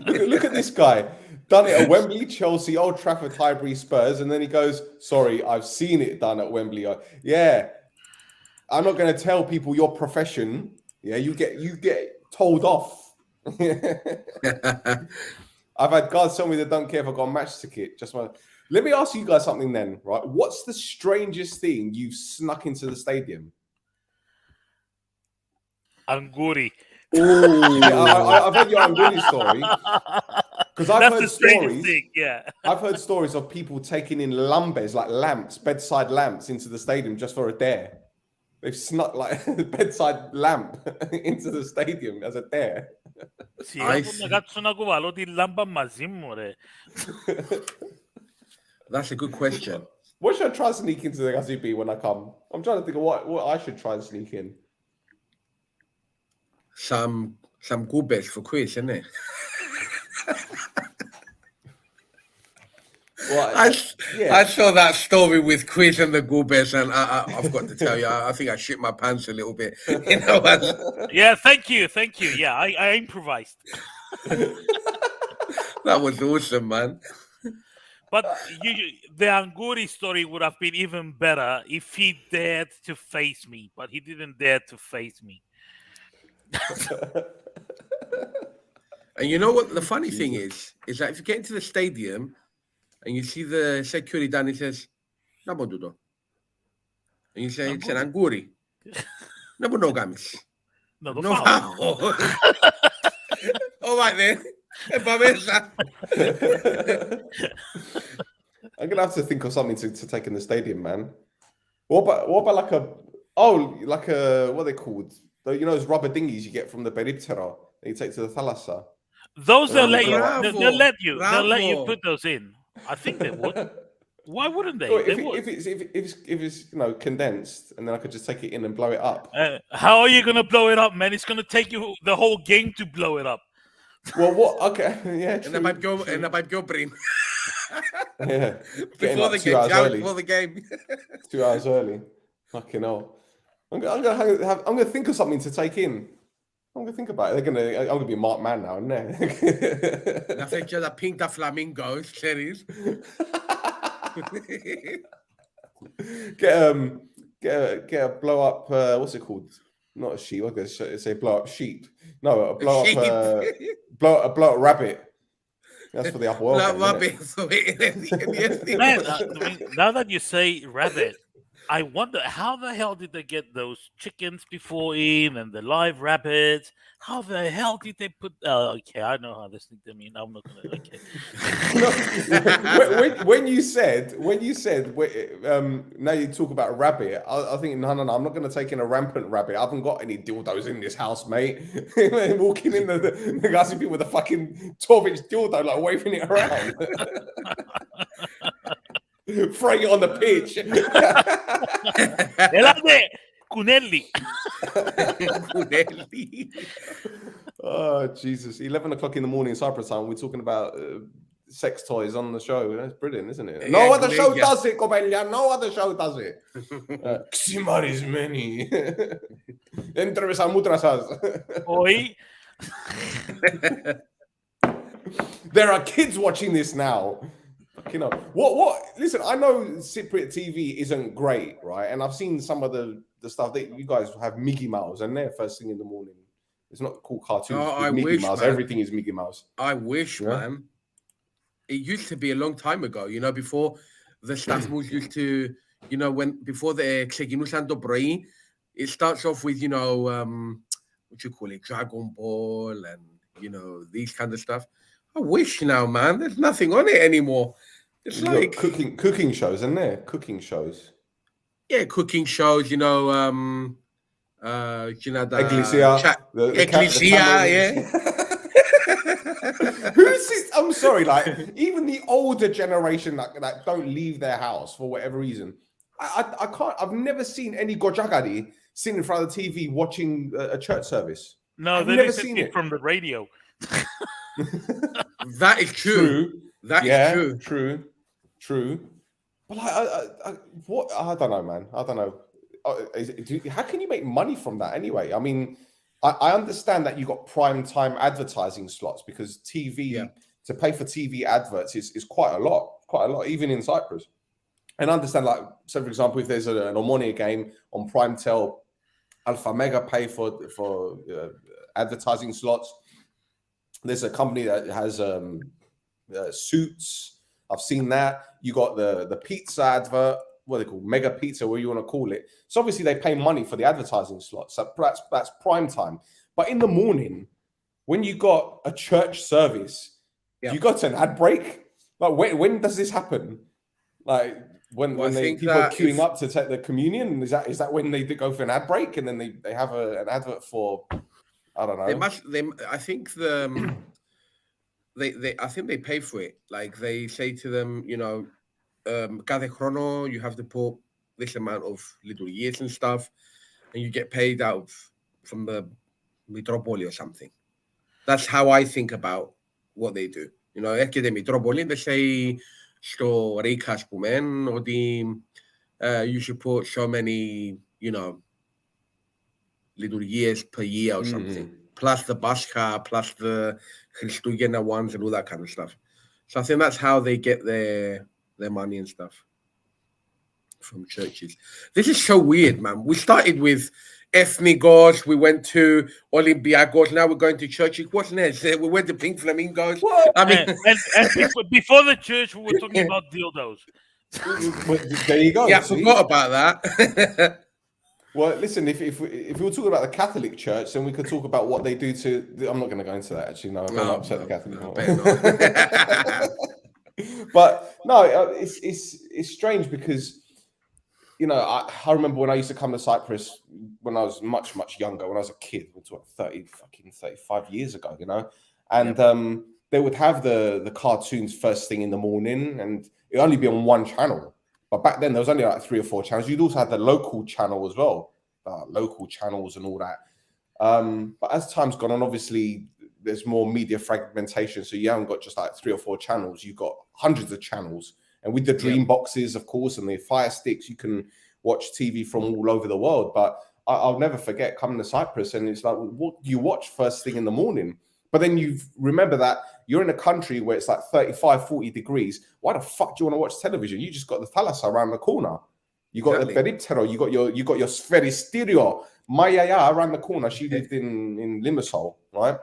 look at this guy. Done it at Wembley, Chelsea, Old Trafford, Highbury, Spurs, and then he goes, sorry, I've seen it done at Wembley. Yeah. I'm not going to tell people your profession. Yeah, you get told off. I've had guards tell me they don't care if I got a match ticket. Let me ask you guys something then, right? What's the strangest thing you've snuck into the stadium? Anguri. I've heard your Anguri story. Because I've heard stories. I've heard stories of people taking in lambes, like lamps, bedside lamps, into the stadium just for a dare. They've snuck like a bedside lamp into the stadium as a dare. That's a good question. What should I try and sneak into the Gazibi when I come? I'm trying to think of what I should try and sneak in. Some goobers for quiz, isn't it? Well, I saw that story with Quiz and the Goobers, and I've got to tell you, I think I shit my pants a little bit. You know. Yeah, thank you. Yeah, I improvised. That was awesome, man. But the Anguri story would have been even better if he dared to face me, but he didn't dare to face me. And you know what the funny thing is that if you get into the stadium and you see the security down, he says, "Nabodudo," and you say, "It's an Anguri." Nabonogamis. No, No foul. All right then. I'm gonna have to think of something to take in the stadium, man. What about like what are they called? You know those rubber dinghies you get from the Beriptera that you take to the Thalassa? Those they'll let you. Bravo, They'll let you. They'll let you bravo. put those in. I think they would. Why wouldn't they? Well, They would. if it's condensed, and then I could just take it in and blow it up. How are you gonna blow it up, man? It's gonna take you the whole game to blow it up. Well, what? Okay, yeah, true. And I might go bring. Yeah, Before the game. 2 hours early. Fucking hell. I'm gonna think of something to take in. I'm gonna think about it. I'm gonna be a marked man now, isn't it? I think you're the Pinta Flamingos, cherries. Get a blow up. What's it called? Not a sheep. I was gonna say blow up sheep. No, a blow up. Blow up rabbit. That's for the upper world. Rabbit. Man, I mean, now that you say rabbit, I wonder how the hell did they get those chickens before in and the live rabbits? How the hell did they put? Okay, I know how this thing. I mean, I'm not gonna. Okay. when you said, now you talk about a rabbit, I think no, I'm not going to take in a rampant rabbit. I haven't got any dildos in this house, mate. Walking in the guys people with a fucking 12-inch dildo, like waving it around. Throwing it on the pitch. Cunelli. Oh, Jesus. 11 o'clock in the morning, Cyprus time. We're talking about sex toys on the show. That's brilliant, isn't it? No other show does it, Cobelia. No other show does it. Ximaris many. Entre Samutrasas. Oi. There are kids watching this now. You know what? Listen, I know Cypriot TV isn't great, right? And I've seen some of the stuff that you guys have Mickey Mouse, and they're first thing in the morning. It's not called cartoons. Oh, Mickey Mouse. Man. Everything is Mickey Mouse. I wish, man. It used to be a long time ago, you know, before the Stafmus used to, you know, before the ξεκινούσαν το πρωί, it starts off with, you know, what you call it, Dragon Ball and, you know, these kind of stuff. I wish now, man. There's nothing on it anymore. It's like cooking shows, isn't there? Cooking shows. Yeah, cooking shows. You know, the Ecclesia, Ecclesia, yeah. Who's this? I'm sorry, like even the older generation that don't leave their house for whatever reason. I can't. I've never seen any Gojagari sitting in front of the TV watching a church service. No, I've they never seen seen it from the radio. That is true. That is true. But what? I don't know, man. I don't know. How can you make money from that anyway? I mean, I understand that you got prime time advertising slots because TV to pay for TV adverts is quite a lot, even in Cyprus. And I understand, like, so for example, if there's an Omonoia game on Prime Tel, Alpha Mega pay for advertising slots. There's a company that has suits. I've seen that. You got the pizza advert, what they call Mega Pizza, whatever you want to call it. So obviously they pay money for the advertising slots. So that's prime time. But in the morning, when you got a church service, you got an ad break. Like when does this happen? Like when people are queuing up to take the communion, is that when they go for an ad break and then they have an advert for, I don't know. I think I think they pay for it. Like they say to them, you know, κάθε χρόνο you have to put this amount of little years and stuff, and you get paid out from the Mitropoli or something. That's how I think about what they do. You know, έρχεται Mitropoli, they say στο ρίκα, ας πούμε, ότι you should put so many, you know, little years per year or something. Plus the Pascha, plus the Christugena ones and all that kind of stuff. So I think that's how they get their money and stuff from churches. This is so weird, man. We started with Ethnicos, we went to Olympiakos, now we're going to churches. What's next? We went to Pink Flamingos. What? I mean, and before the church, we were talking about dildos. Well, there you go. Yeah, I see? forgot about that. Well, listen, if we were talking about the Catholic Church, then we could talk about what they do to. I'm not going to go into that. Actually, no, I'm going to upset the Catholic. But no, it's strange because I remember when I used to come to Cyprus when I was much younger, when I was a kid, which was 35 years ago, and they would have the cartoons first thing in the morning, and it would only be on one channel. But back then, there was only like 3 or 4 channels. You'd also have the local channel as well, local channels and all that. But as time's gone on, obviously, there's more media fragmentation. So you haven't got just like 3 or 4 channels. You've got hundreds of channels. And with the dream boxes, of course, and the Fire Sticks, you can watch TV from all over the world. But I'll never forget coming to Cyprus. And it's like, what do you watch first thing in the morning? But then you remember that you're in a country where it's like 35, 40 degrees. Why the fuck do you want to watch television? You just got the thalassa around the corner. You got the Periptero. You got your Sferisterio. Maya around the corner. She lived in Limassol, right?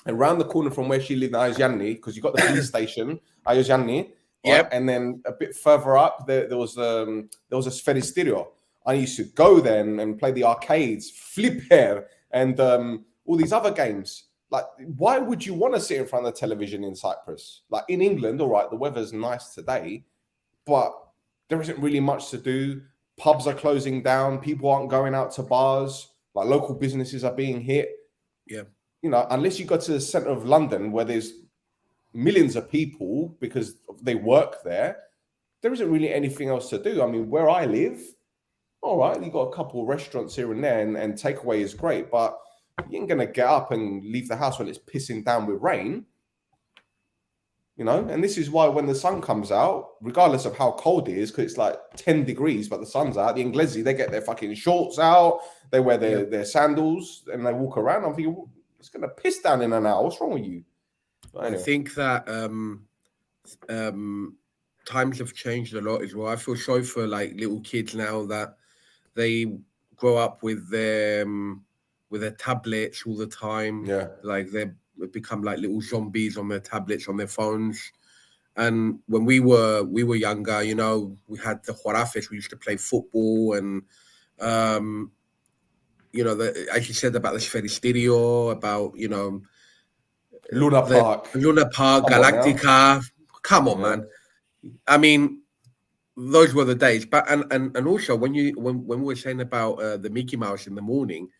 And around the corner from where she lived in Ayosjani, because you got the police station, Ayosjani. Right? And then a bit further up, there was a Sferisterio. I used to go there and play the arcades, Flipper, and all these other games. Like, why would you want to sit in front of the television in Cyprus? Like, in England, all right, the weather's nice today, but there isn't really much to do. Pubs are closing down. People aren't going out to bars. Like, local businesses are being hit. Yeah. Unless you go to the center of London where there's millions of people because they work there isn't really anything else to do. I mean, where I live, all right, you got a couple of restaurants here and there, and takeaway is great, but you ain't gonna get up and leave the house when it's pissing down with rain, and this is why when the sun comes out, regardless of how cold it is, because it's like 10 degrees but the sun's out, the Inglesi, they get their fucking shorts out, they wear their sandals, and they walk around. I'm thinking, it's gonna piss down in an hour. What's wrong with you? Anyway. I think that times have changed a lot as well. I feel sorry for like little kids now that they grow up with their tablets all the time. Yeah, like they become like little zombies on their tablets, on their phones. And when we were younger, we had the Juarafes. We used to play football, and as you said about the Sferisterio, about Luna Park, Galactica. Come on, man. I mean, those were the days. But and also when we were saying about the Mickey Mouse in the morning,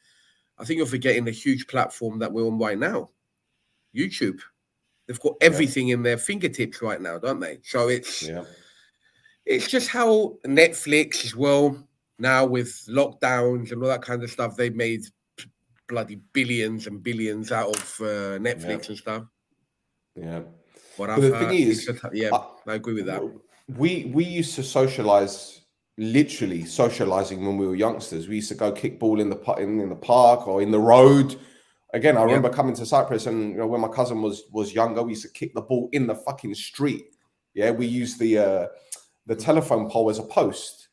I think you're forgetting the huge platform that we're on right now, YouTube. They've got everything in their fingertips right now, don't they? So it's just how Netflix as well, now with lockdowns and all that kind of stuff, they made bloody billions and billions out of Netflix and stuff. Yeah. But the thing is, I agree with that. We used to socialize, literally socializing when we were youngsters. We used to go kick ball in the park or in the road. Again, I remember coming to Cyprus, and when my cousin was younger, we used to kick the ball in the fucking street. Yeah, we used the telephone pole as a post.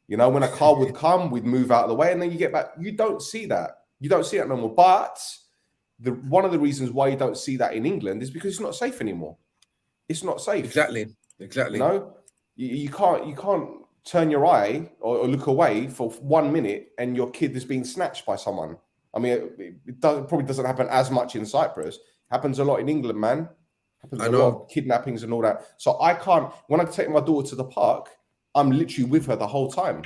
When a car would come, we'd move out of the way, and then you get back. You don't see that. You don't see it no more. But one of the reasons why you don't see that in England is because it's not safe anymore. It's not safe. Exactly. You can't turn your eye or look away for 1 minute and your kid is being snatched by someone. I mean, it probably doesn't happen as much in Cyprus. It happens a lot in England, man. Happens a lot of kidnappings and all that. So I can't. When I take my daughter to the park, I'm literally with her the whole time.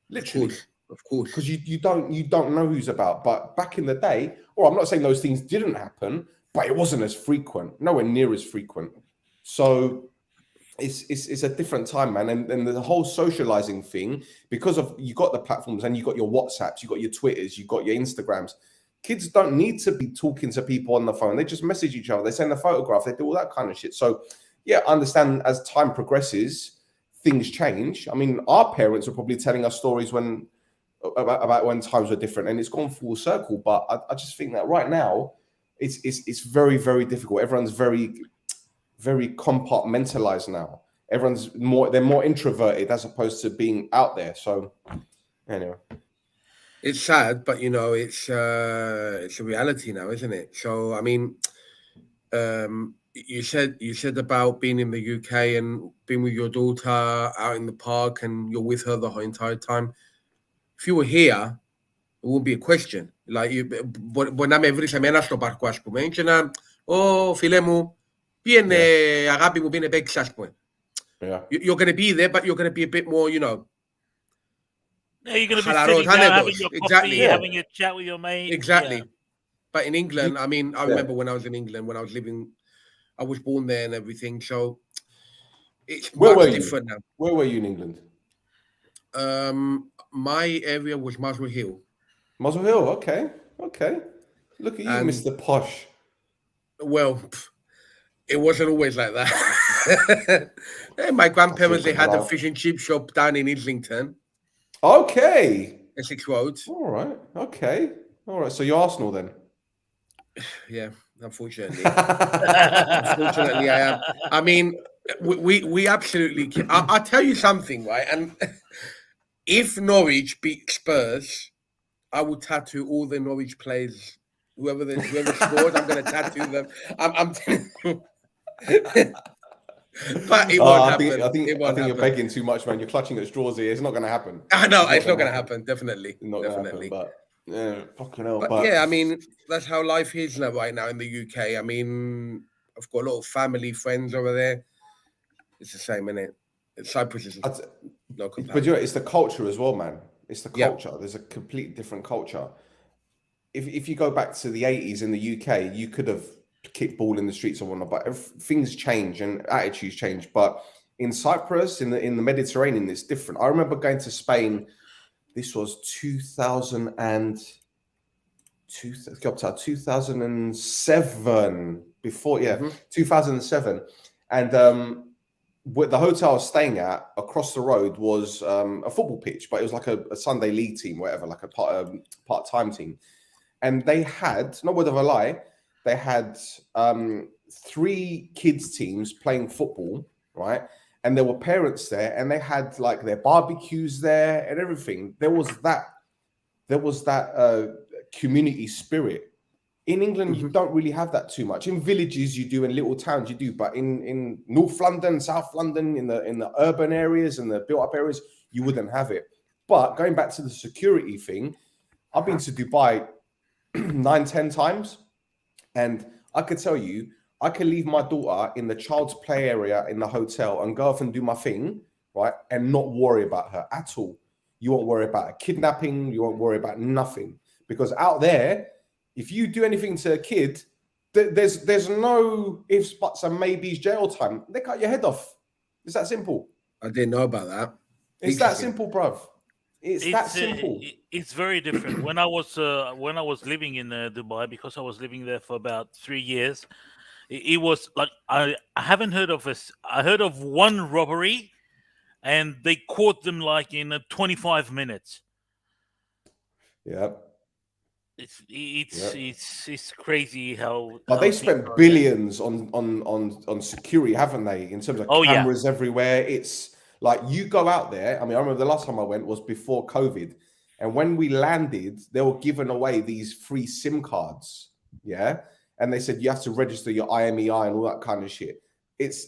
Literally. Of course, because you don't know who's about. But back in the day, or I'm not saying those things didn't happen, but it wasn't as frequent, nowhere near as frequent. So it's a different time, man. And the whole socializing thing, because of you got the platforms and you got your WhatsApps, you got your Twitters, you got your Instagrams. Kids don't need to be talking to people on the phone. They just message each other. They send a photograph. They do all that kind of shit. So yeah, I understand as time progresses, things change. I mean, our parents were probably telling us stories about when times were different, and it's gone full circle. But I just think that right now it's very, very difficult. Everyone's very very compartmentalized now. They're more introverted as opposed to being out there. So anyway. It's sad, but it's a reality now, isn't it? So I mean, you said about being in the UK and being with your daughter out in the park, and you're with her the whole entire time. If you were here, it wouldn't be a question. Like, μπορεί να με βρεις εμένα στο παρκό, ας πούμε, και να, φίλε μου, πήγαινε, αγάπη μου, πήγαινε παίξεις, ας πούμε. You're going to be there, but you're going to be a bit more, Yeah, you're going to be sitting down, having your coffee, having a chat with your mate. Exactly. Yeah. But in England, I mean, I remember when I was in England, when I was living, I was born there and everything, so it's much different now. Where were you in England? My area was Muswell Hill. Muswell Hill, okay. Look at you, Mr. Posh. Well, it wasn't always like that. My grandparents, they had a fish and chip shop down in Islington. Okay. Essex Road. All right. Okay. All right. So you're Arsenal then? Yeah, unfortunately. Unfortunately, I am. I mean, we absolutely can. I'll tell you something, right? And if Norwich beat Spurs, I will tattoo all the Norwich players. Whoever scores, I'm going to tattoo them. I'm But it won't happen. I think you're begging too much, man. You're clutching at straws here. It's not going to happen. I know it's not going to happen. Definitely, definitely. Happen, but fucking hell. But yeah, I mean, that's how life is now, right now in the UK. I mean, I've got a lot of family, friends over there. It's the same, isn't it? Cyprus is no comparison. But it's the culture as well, man. It's the culture. Yep. There's a completely different culture. If you go back to the 80s in the UK, you could have kicked ball in the streets or whatnot, but things change and attitudes change. But in Cyprus, in the Mediterranean, it's different. I remember going to Spain. This was 2007. Before, 2007, and the hotel I was staying at across the road was a football pitch, but it was like a Sunday league team, whatever, like a part-time team. And they had, no word of a lie, they had 3 kids teams playing football, right? And there were parents there, and they had like their barbecues there and everything. There was that community spirit. In England, you don't really have that too much. In villages, you do. In little towns, you do. But in North London, South London, in the urban areas and the built-up areas, you wouldn't have it. But going back to the security thing, I've been to Dubai 9-10 times, and I could tell you, I can leave my daughter in the child's play area in the hotel and go off and do my thing, right, and not worry about her at all. You won't worry about a kidnapping. You won't worry about nothing, because out there, if you do anything to a kid, there's no ifs, buts, and maybes jail time. They cut your head off. It's that simple. I didn't know about that. It's that simple, bruv. It's that simple. It's very different. When I was living in Dubai, because I was living there for about 3 years, it was like I haven't heard of this. I heard of one robbery, and they caught them like in 25 minutes. Yeah. It's crazy how. But they spent billions on security, haven't they? In terms of cameras everywhere. It's like you go out there. I mean, I remember the last time I went was before COVID, and when we landed, they were giving away these free SIM cards. Yeah, and they said you have to register your IMEI and all that kind of shit.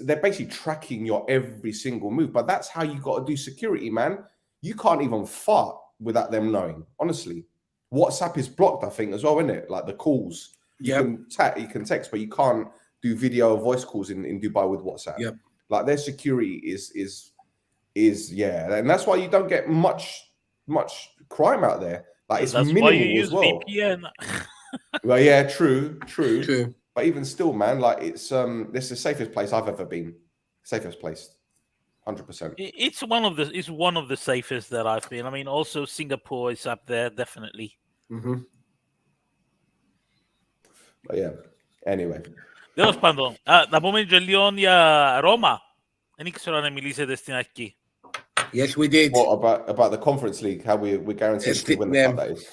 They're basically tracking your every single move. But that's how you got to do security, man. You can't even fart without them knowing, honestly. WhatsApp is blocked, I think, as well, isn't it? Like the calls. You can text, but you can't do video or voice calls in Dubai with WhatsApp. Yep. Like their security is and that's why you don't get much crime out there. Like it's that's minimal why you use as well. VPN. Well, yeah, true. But even still, man, like it's the safest place I've ever been. Safest place. 100%. It's one of the safest that I've been. I mean, also Singapore is up there, definitely. Mm-hmm. But yeah, anyway. Τέλος πάντων, να πούμε και λίγο για Ρώμα. Δεν ήξερα να μιλήσετε στην αρχή. Yes, we did. What about the Conference League? How we're guaranteed to win the cup, that is.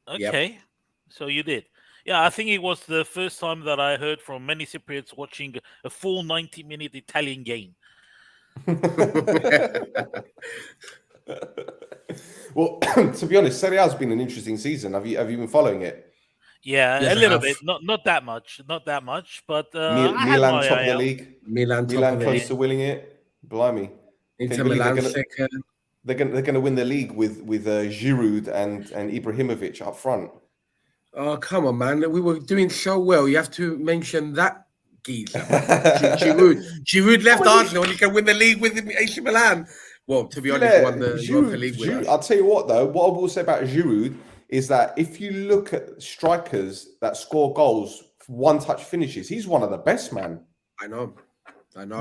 Okay, so you did. Yeah, I think it was the first time that I heard from many Cypriots watching a full 90-minute Italian game. Well, to be honest, Serie A has been an interesting season. Have you been following it? Yeah, Yes, a I little have. bit, not that much, but I had Milan my top of eye the out. league. Milan top Milan of the close league. to winning it. Blimey. Can you Inter believe Milan second. they're gonna win the league with Giroud and Ibrahimovic up front. Oh, come on, man. We were doing so well. You have to mention that geezer. Giroud left Arsenal and he can win the league with AC Milan. Well, to be honest, he won the Europa League with us. I'll tell you what, though. What I will say about Giroud is that if you look at strikers that score goals, one-touch finishes, he's one of the best, man. I know.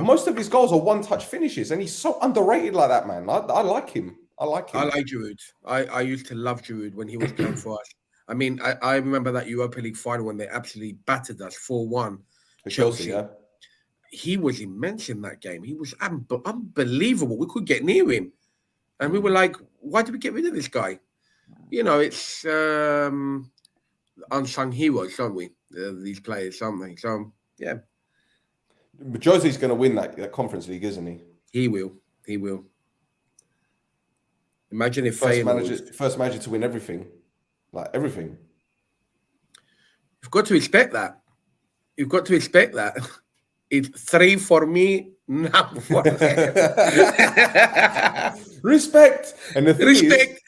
Most of his goals are one-touch finishes, and he's so underrated like that, man. I like him. I like Giroud. I used to love Giroud when he was playing for us. I mean, I remember that Europa League final when they absolutely battered us 4-1. Chelsea, yeah. He was immense in that game. He was unbelievable. We could get near him. And we were like, why did we get rid of this guy? You know, it's unsung heroes, don't we? These players, aren't they? So, yeah. But Jose's going to win that Conference League, isn't he? He will. Imagine if first manager to win everything. Like, everything. You've got to expect that. It's 3 for me, now for Respect. And the thing Respect. is,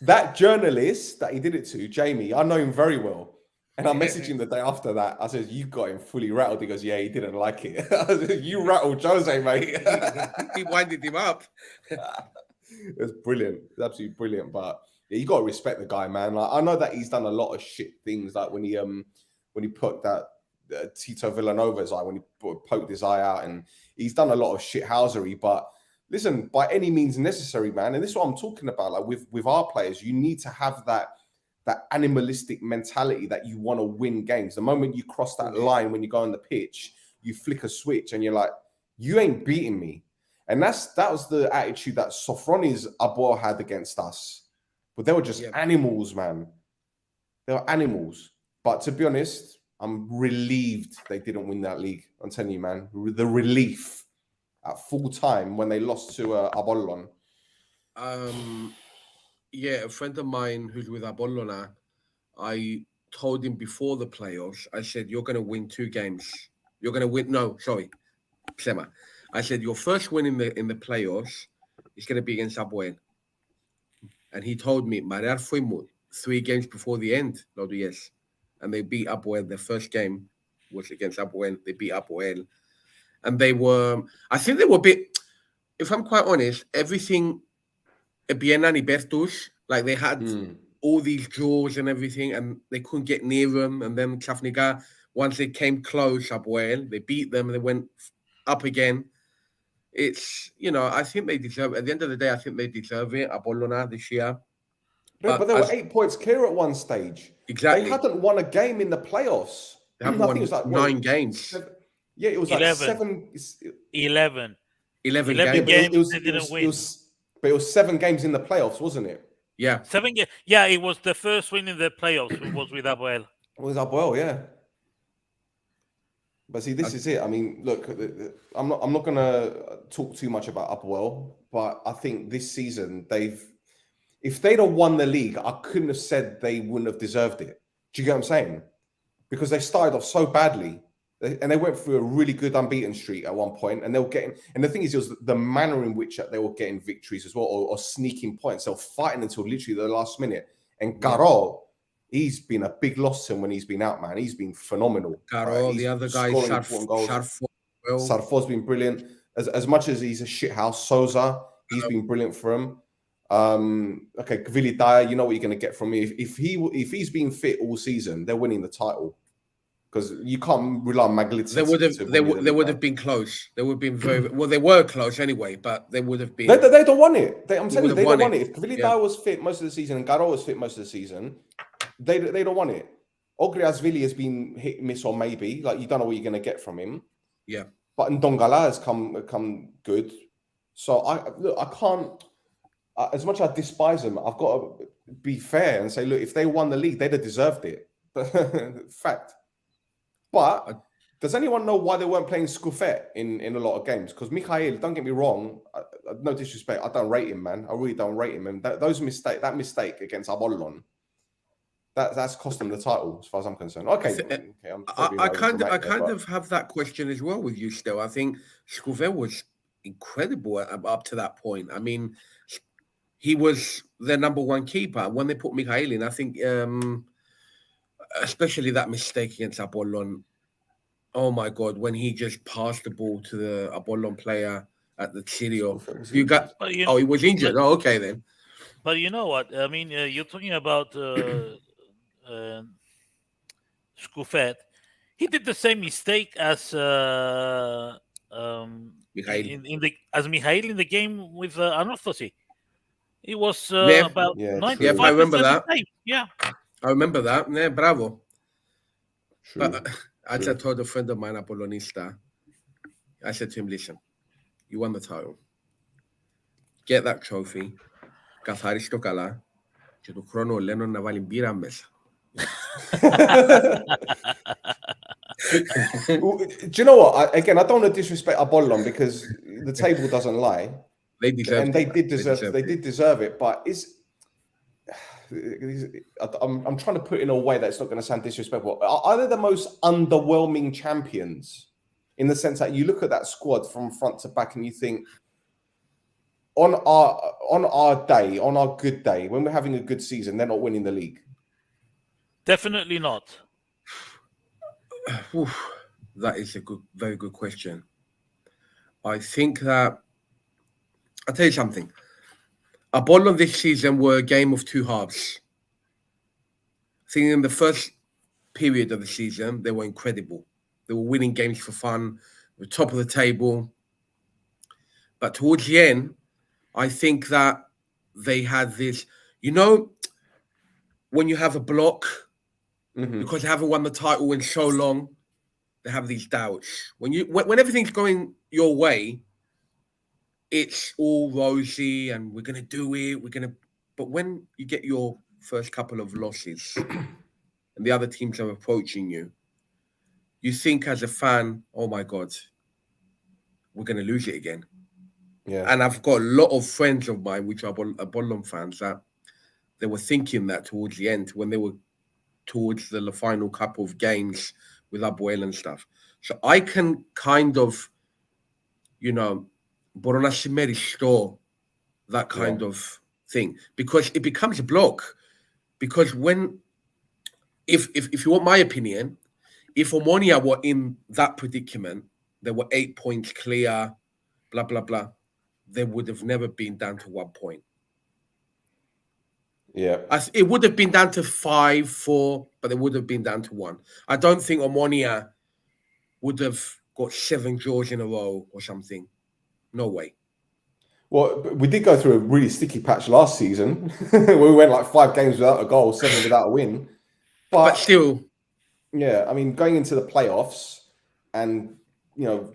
that journalist that he did it to, Jamie, I know him very well. And I messaged him the day after that. I said, you got him fully rattled. He goes, yeah, he didn't like it. I said, you rattled Jose, mate. He winded him up. It's brilliant. It's absolutely brilliant. But yeah, you got to respect the guy, man. Like, I know that he's done a lot of shit things. Like when he put that Tito Villanova's eye, when he poked his eye out, and he's done a lot of shithousery. But listen, by any means necessary, man. And this is what I'm talking about. Like with our players, you need to have that animalistic mentality that you want to win games. The moment you cross that line when you go on the pitch, you flick a switch and you're like, you ain't beating me. And that was the attitude that Sofroni's Aboa had against us. But they were just animals, man. They were animals. But to be honest, I'm relieved they didn't win that league. I'm telling you, man. The relief at full time when they lost to Apollon. Yeah, a friend of mine who's with Apollona, I told him before the playoffs, I said, you're going to win 2 games. You're going to win. No, sorry. Sema. I said, your first win in the playoffs is going to be against Apoel. And he told me, Marar fuimos 3 games before the end, no yes. And they beat Apoel. Their first game was against Apoel. They beat Apoel. And I think they were a bit, if I'm quite honest, everything, Biennan y Bertus, like they had all these draws and everything, and they couldn't get near them. And then Chafniga, once they came close, Apoel, they beat them and they went up again. It's, I think they deserve, at the end of the day, I think they deserve it, Apollona this year. But they were 8 points clear at one stage. Exactly. They hadn't won a game in the playoffs. They haven't won, it was like 9 games. Yeah, it was 11. like 11 games. They didn't win. But it was 7 games in the playoffs, wasn't it? Yeah. 7 games. Yeah, it was the first win in the playoffs. It was with Apoel. It was Apoel, yeah. But see, this is it. I mean, look, I'm not going to talk too much about Apoel, but I think this season if they'd have won the league, I couldn't have said they wouldn't have deserved it. Do you get what I'm saying? Because they started off so badly. And they went through a really good unbeaten streak at one point, and they were getting. And the thing is, it was the manner in which they were getting victories as well, or sneaking points. They were fighting until literally the last minute. And Garol, he's been a big loss to him when he's been out, man. He's been phenomenal. Garol, the other guy, Sarfo's been brilliant. As much as he's a shithouse, Souza, he's been brilliant for him. Okay, Kvilitaya, you know what you're going to get from me. If he's been fit all season, they're winning the title. Because you can't rely on Maglitz. They would have been close. They would have been very well. They were close anyway, but they would have been. They don't want it. I'm telling you, they don't want it. If Kvilitaya was fit most of the season and Garo was fit most of the season, they don't want it. Ogriasvili has been hit, miss, or maybe like you don't know what you're going to get from him. Yeah, but Ndongala has come good. So I can't. As much as I despise them, I've got to be fair and say, look, if they won the league, they'd have deserved it. Fact. But does anyone know why they weren't playing Scoufet in a lot of games? Because Mikhail, don't get me wrong, no disrespect, I don't rate him, man. I really don't rate him. And that mistake against Apollon, that's cost them the title, as far as I'm concerned. Okay, I kind of have that question as well with you still. I think Scoufet was incredible up to that point. I mean, he was their number one keeper. When they put Mikhail in, I think, especially that mistake against Apollon, oh my God, when he just passed the ball to the Apollon player at the Sirio. He was injured. Oh, okay then. But you know what? I mean, you're talking about Scoufet. He did the same mistake as Mikhail. Mikhail in the game with Anorthosis. It was about 95%. I remember that. Yeah, I remember that. Yeah, bravo. True. But as I told a friend of mine, Apollonista, I said to him, listen, you won the title. Get that trophy. Καθάρισε το καλά. Και του χρόνου ο Λένον να βάλει μπύρα μέσα. Do you know what? I don't want to disrespect Apollon because the table doesn't lie. They deserve They did deserve it, but I'm trying to put it in a way that's not going to sound disrespectful. Are they the most underwhelming champions in the sense that you look at that squad from front to back and you think, on our day, on our good day, when we're having a good season, they're not winning the league? Definitely not. That is a very good question. I think that I'll tell you something. Apollon this season were a game of two halves. I think in the first period of the season, they were incredible. They were winning games for fun, they were top of the table. But towards the end, I think that they had this, when you have a block, because they haven't won the title in so long, they have these doubts. When everything's going your way, it's all rosy and we're going to do it. But when you get your first couple of losses and the other teams are approaching you, you think as a fan, oh my God, we're going to lose it again. Yeah. And I've got a lot of friends of mine, which are Apollon fans, that they were thinking that towards the end when they were towards the final couple of games with Abuel and stuff. So I can kind of, μπορώ να συμμεριστώ that kind of thing because it becomes a block. Because if you want my opinion, if Omonoia were in that predicament, they were 8 points clear, blah, blah, blah, they would have never been down to 1 point. Yeah. It would have been down to 5, 4, but they would have been down to 1. I don't think Omonoia would have got 7 draws in a row or something. No way. Well, we did go through a really sticky patch last season where we went like 5 games without a goal, 7 without a win. But still. Yeah, I mean, going into the playoffs and,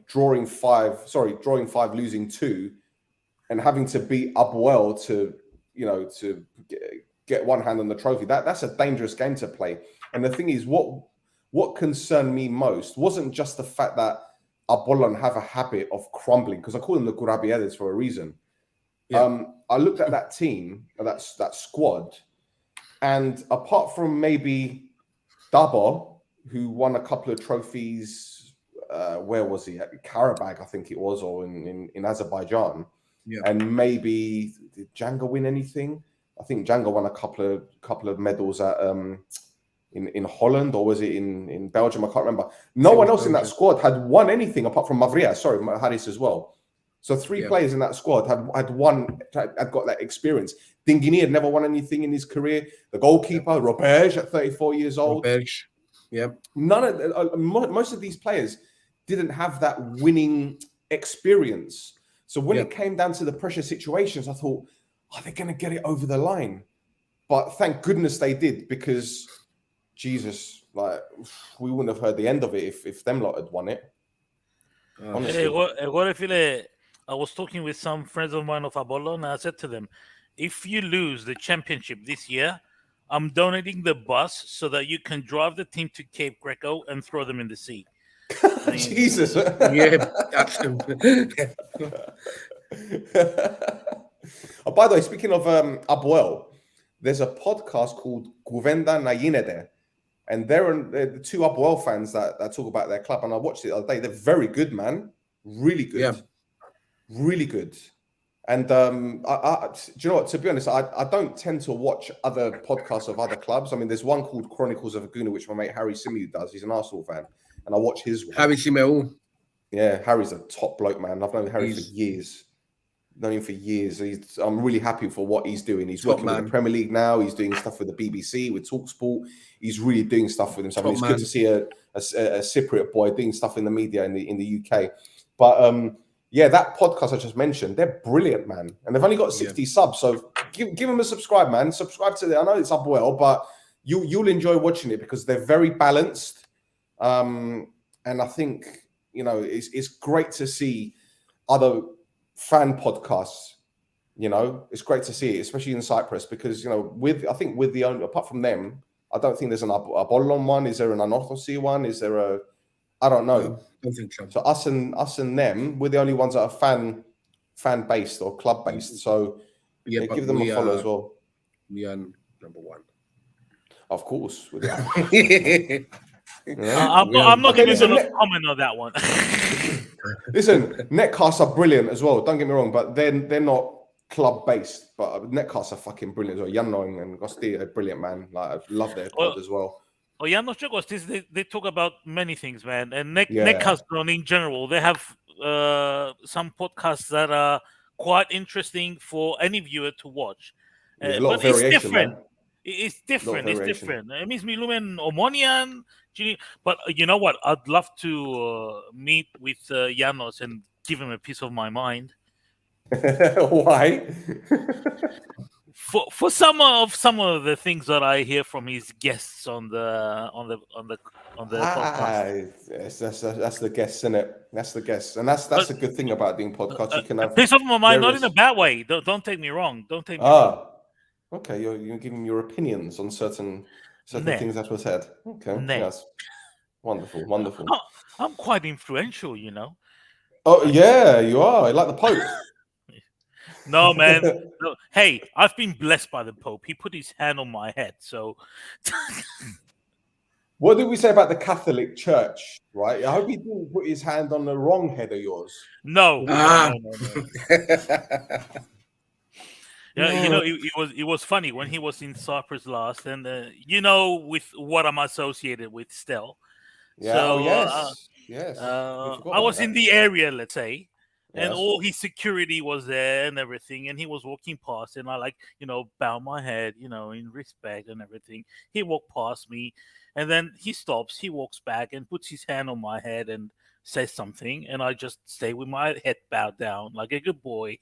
drawing 5, losing 2, and having to beat Apoel to get one hand on the trophy, that's a dangerous game to play. And the thing is, what concerned me most wasn't just the fact that Apollon have a habit of crumbling, because I call them the Kurabiedes for a reason. Yeah. I looked at that team, that squad, and apart from maybe Dabo, who won a couple of trophies, where was he? At Karabakh, I think it was, or in Azerbaijan. Yeah. And maybe did Django win anything? I think Django won a couple of medals at in Holland, or was it in Belgium? I can't remember. No one else in that squad had won anything apart from Mavria. Sorry, Haris as well. So 3 players in that squad had got that experience. Dingini had never won anything in his career. The goalkeeper, Robert, at 34 years old. Most of these players didn't have that winning experience. So when it came down to the pressure situations, I thought, are they going to get it over the line? But thank goodness they did, because Jesus, we wouldn't have heard the end of it if them lot had won it. I was talking with some friends of mine of Apollon, and I said to them, if you lose the championship this year, I'm donating the bus so that you can drive the team to Cape Greco and throw them in the sea. I mean, Jesus. Yeah, that's Oh, by the way, speaking of Abuel, there's a podcast called Guvenda Nayinede, and they're the two Abuel fans that talk about their club. And I watched it the other day. They're very good, man. Really good. Yeah. Really good. And do you know what? To be honest, I don't tend to watch other podcasts of other clubs. I mean, there's one called Chronicles of Aguna, which my mate Harry Simeon does. He's an Arsenal fan, and I watch his one. Harry Simeon. Yeah, Harry's a top bloke, man. I've known Harry for years. I'm really happy for what he's doing. He's working with the Premier League now. He's doing stuff with the BBC, with TalkSport. He's really doing stuff with himself. It's good to see a Cypriot boy doing stuff in the media in the UK. But yeah, that podcast I just mentioned, they're brilliant, man. And they've only got 60 subs. So give them a subscribe, man. Subscribe to it. I know it's up well, but you'll enjoy watching it because they're very balanced. And I think, you know, it's great to see other fan podcasts. You know, it's great to see it, especially in Cyprus, because, you know, apart from them, I don't think there's an Apollon one. Is there an Anorthosis one? Is there I don't know. No, I don't think so. So us and them, we're the only ones that are fan based or club based. So yeah, give them a follow as well. We are number one. Of course. I'm not going to comment on that one. Listen, netcasts are brilliant as well. Don't get me wrong, but they're not club based. But netcasts are fucking brilliant as well. Janno and Gosti are brilliant, man. Like, I love their pod as well. Oh, Janos Jogostis, they talk about many things, man. And netcasts in general, they have some podcasts that are quite interesting for any viewer to watch. But it's different. Man. It's different. It's different. It means me lumen Omonoia. But you know what? I'd love to meet with Janos and give him a piece of my mind. Why? For some of the things that I hear from his guests on the podcast. Yes, that's the guests, isn't it? That's the guests, and that's a good thing about doing podcasts. You can have piece of my mind, not in a bad way. Don't take me wrong. Don't take me wrong. Okay, you're giving your opinions on certain things that were said. Okay, yes, wonderful. I'm quite influential, you know. Oh yeah, you are. Like the Pope. No, man. No. Hey, I've been blessed by the Pope. He put his hand on my head. So, what did we say about the Catholic Church? Right? I hope he didn't put his hand on the wrong head of yours. No. No. Yeah, you know, it was funny when he was in Cyprus last, and you know, with what I'm associated with still. Yeah. So, yes. I was in the area, let's say. And all his security was there and everything. And he was walking past and I bow my head, in respect and everything. He walked past me and then he stops, he walks back and puts his hand on my head and says something. And I just stay with my head bowed down like a good boy.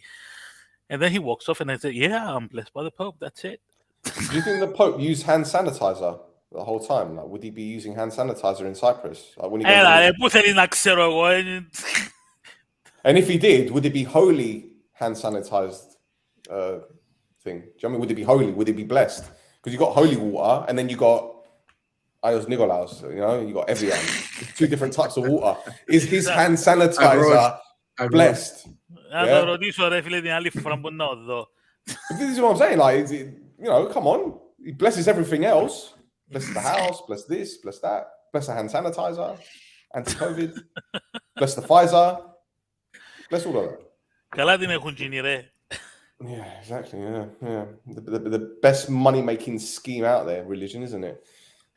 And then he walks off and I said, yeah, I'm blessed by the Pope. That's it. Do you think the Pope used hand sanitizer the whole time? Like, would he be using hand sanitizer in Cyprus? Like, when he And if he did, would it be holy hand sanitized thing? Do you know what I mean? Would it be holy? Would it be blessed? Because you got holy water and then you got Ios Nikolaos, you got Evian. Two different types of water. Is his hand sanitizer blessed? Yeah? This is what I'm saying. Like, come on. He blesses everything else. Bless the house, bless this, bless that. Bless the hand sanitizer, anti-COVID. Bless the Pfizer. Bless all of that. Yeah, exactly. Yeah. The best money-making scheme out there, religion, isn't it?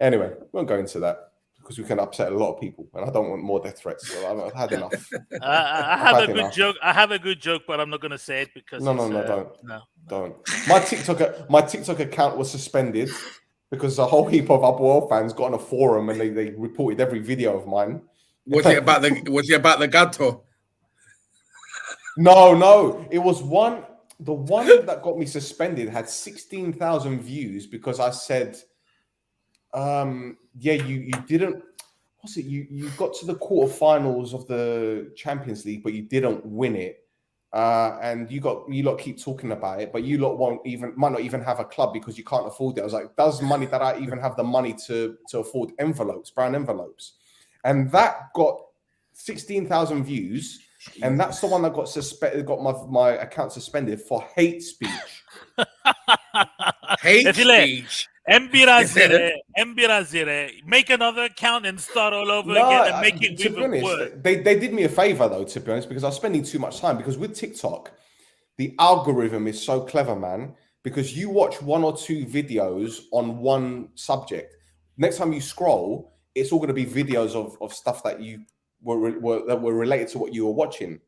Anyway, we won't go into that because we can upset a lot of people, and I don't want more death threats. So I've had enough. I have a good joke. I have a good joke, but I'm not going to say it because don't. My TikTok account was suspended because a whole heap of Apoel fans got on a forum and they reported every video of mine. Was it about the gato? No. It was one. The one that got me suspended had 16,000 views because I said, you didn't. What's it? You got to the quarterfinals of the Champions League, but you didn't win it. and you lot keep talking about it, but you lot might not even have a club because you can't afford it. I was like, does money that I even have the money to afford brown envelopes? And that got 16,000 views, and that's the one that got suspended, got my account suspended for hate speech. Hate speech. Make another account and start all over No, again and make it to be even honest, worse. they did me a favor though, to be honest, because I was spending too much time. Because with TikTok, the algorithm is so clever, man. Because you watch 1 or 2 videos on one subject, next time you scroll, it's all going to be videos of stuff that you were related to what you were watching.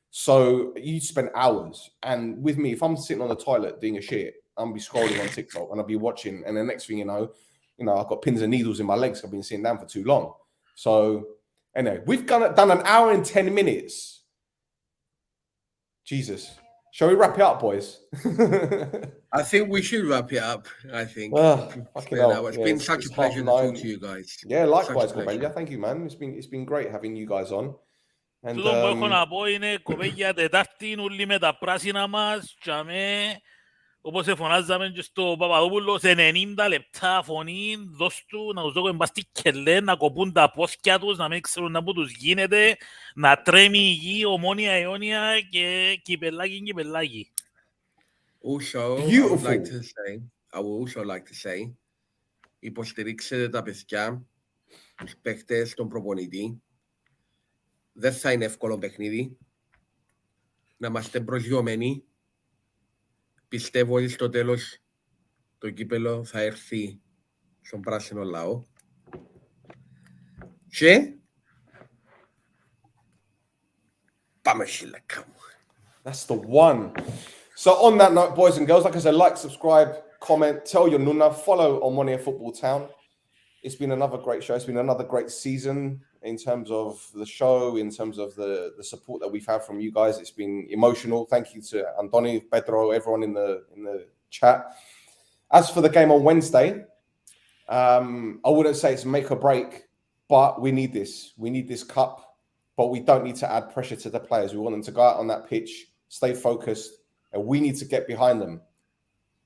So you spend hours. And with me, if I'm sitting on the toilet doing a shit, I'll be scrolling on TikTok and I'll be watching. And the next thing you know, I've got pins and needles in my legs. I've been sitting down for too long. So anyway, we've done an hour and 10 minutes. Jesus. Shall we wrap it up, boys? I think we should wrap it up. I think. It's been such a pleasure to talk to you guys. Yeah, likewise, Cobelia. Thank you, man. It's been great having you guys on. And το που έχω να πω είναι κοπέγια Τετάρτη όλοι με τα πράσινα μας και όπως φωνάζαμε και στο Παπαδόπουλο σε 90 λεπτά φωνή δώσ' του να τους δώκουν μπας στη κελέ να κοπούν τα πόθηκια τους να μην ξέρουν να που τους γίνεται να τρέμει η γη, Ομόνια, Αιώνια και κυπελάκι. Also, I would also like to say, υποστηρίξτε τα παιδιά, τους παίχτες, τον προπονητή. Δεν θα είναι εύκολο παιχνίδι. Να είμαστε προσγειωμένοι. Πιστεύω ότι στο τέλος το κύπελο θα έρθει στον πράσινο λαό. Και πάμε χιλακά μου. That's the one. So on that note, boys and girls, like I said, like, subscribe, comment, tell your nuna, follow Omonoia Football Town. It's been another great show. It's been another great season in terms of the show, in terms of the support that we've had from you guys. It's been emotional. Thank you to Andoni, Pedro, everyone in the chat. As for the game on Wednesday, I wouldn't say it's make or break, but we need this. We need this cup, but we don't need to add pressure to the players. We want them to go out on that pitch, stay focused, and we need to get behind them.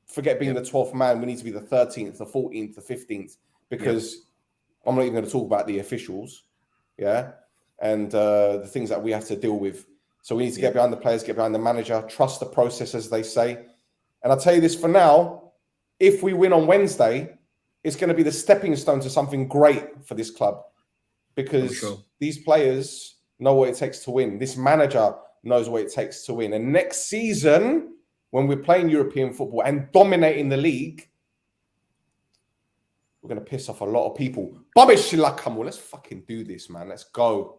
Forget being the 12th man. We need to be the 13th, the 14th, the 15th, because I'm not even going to talk about the officials, and the things that we have to deal with. So we need to get behind the players, get behind the manager, trust the process, as they say. And I'll tell you this for now, if we win on Wednesday, it's going to be the stepping stone to something great for this club, because these players know what it takes to win. This manager knows what it takes to win. And next season, when we're playing European football and dominating the league, we're going to piss off a lot of people. Let's fucking do this, man. Let's go.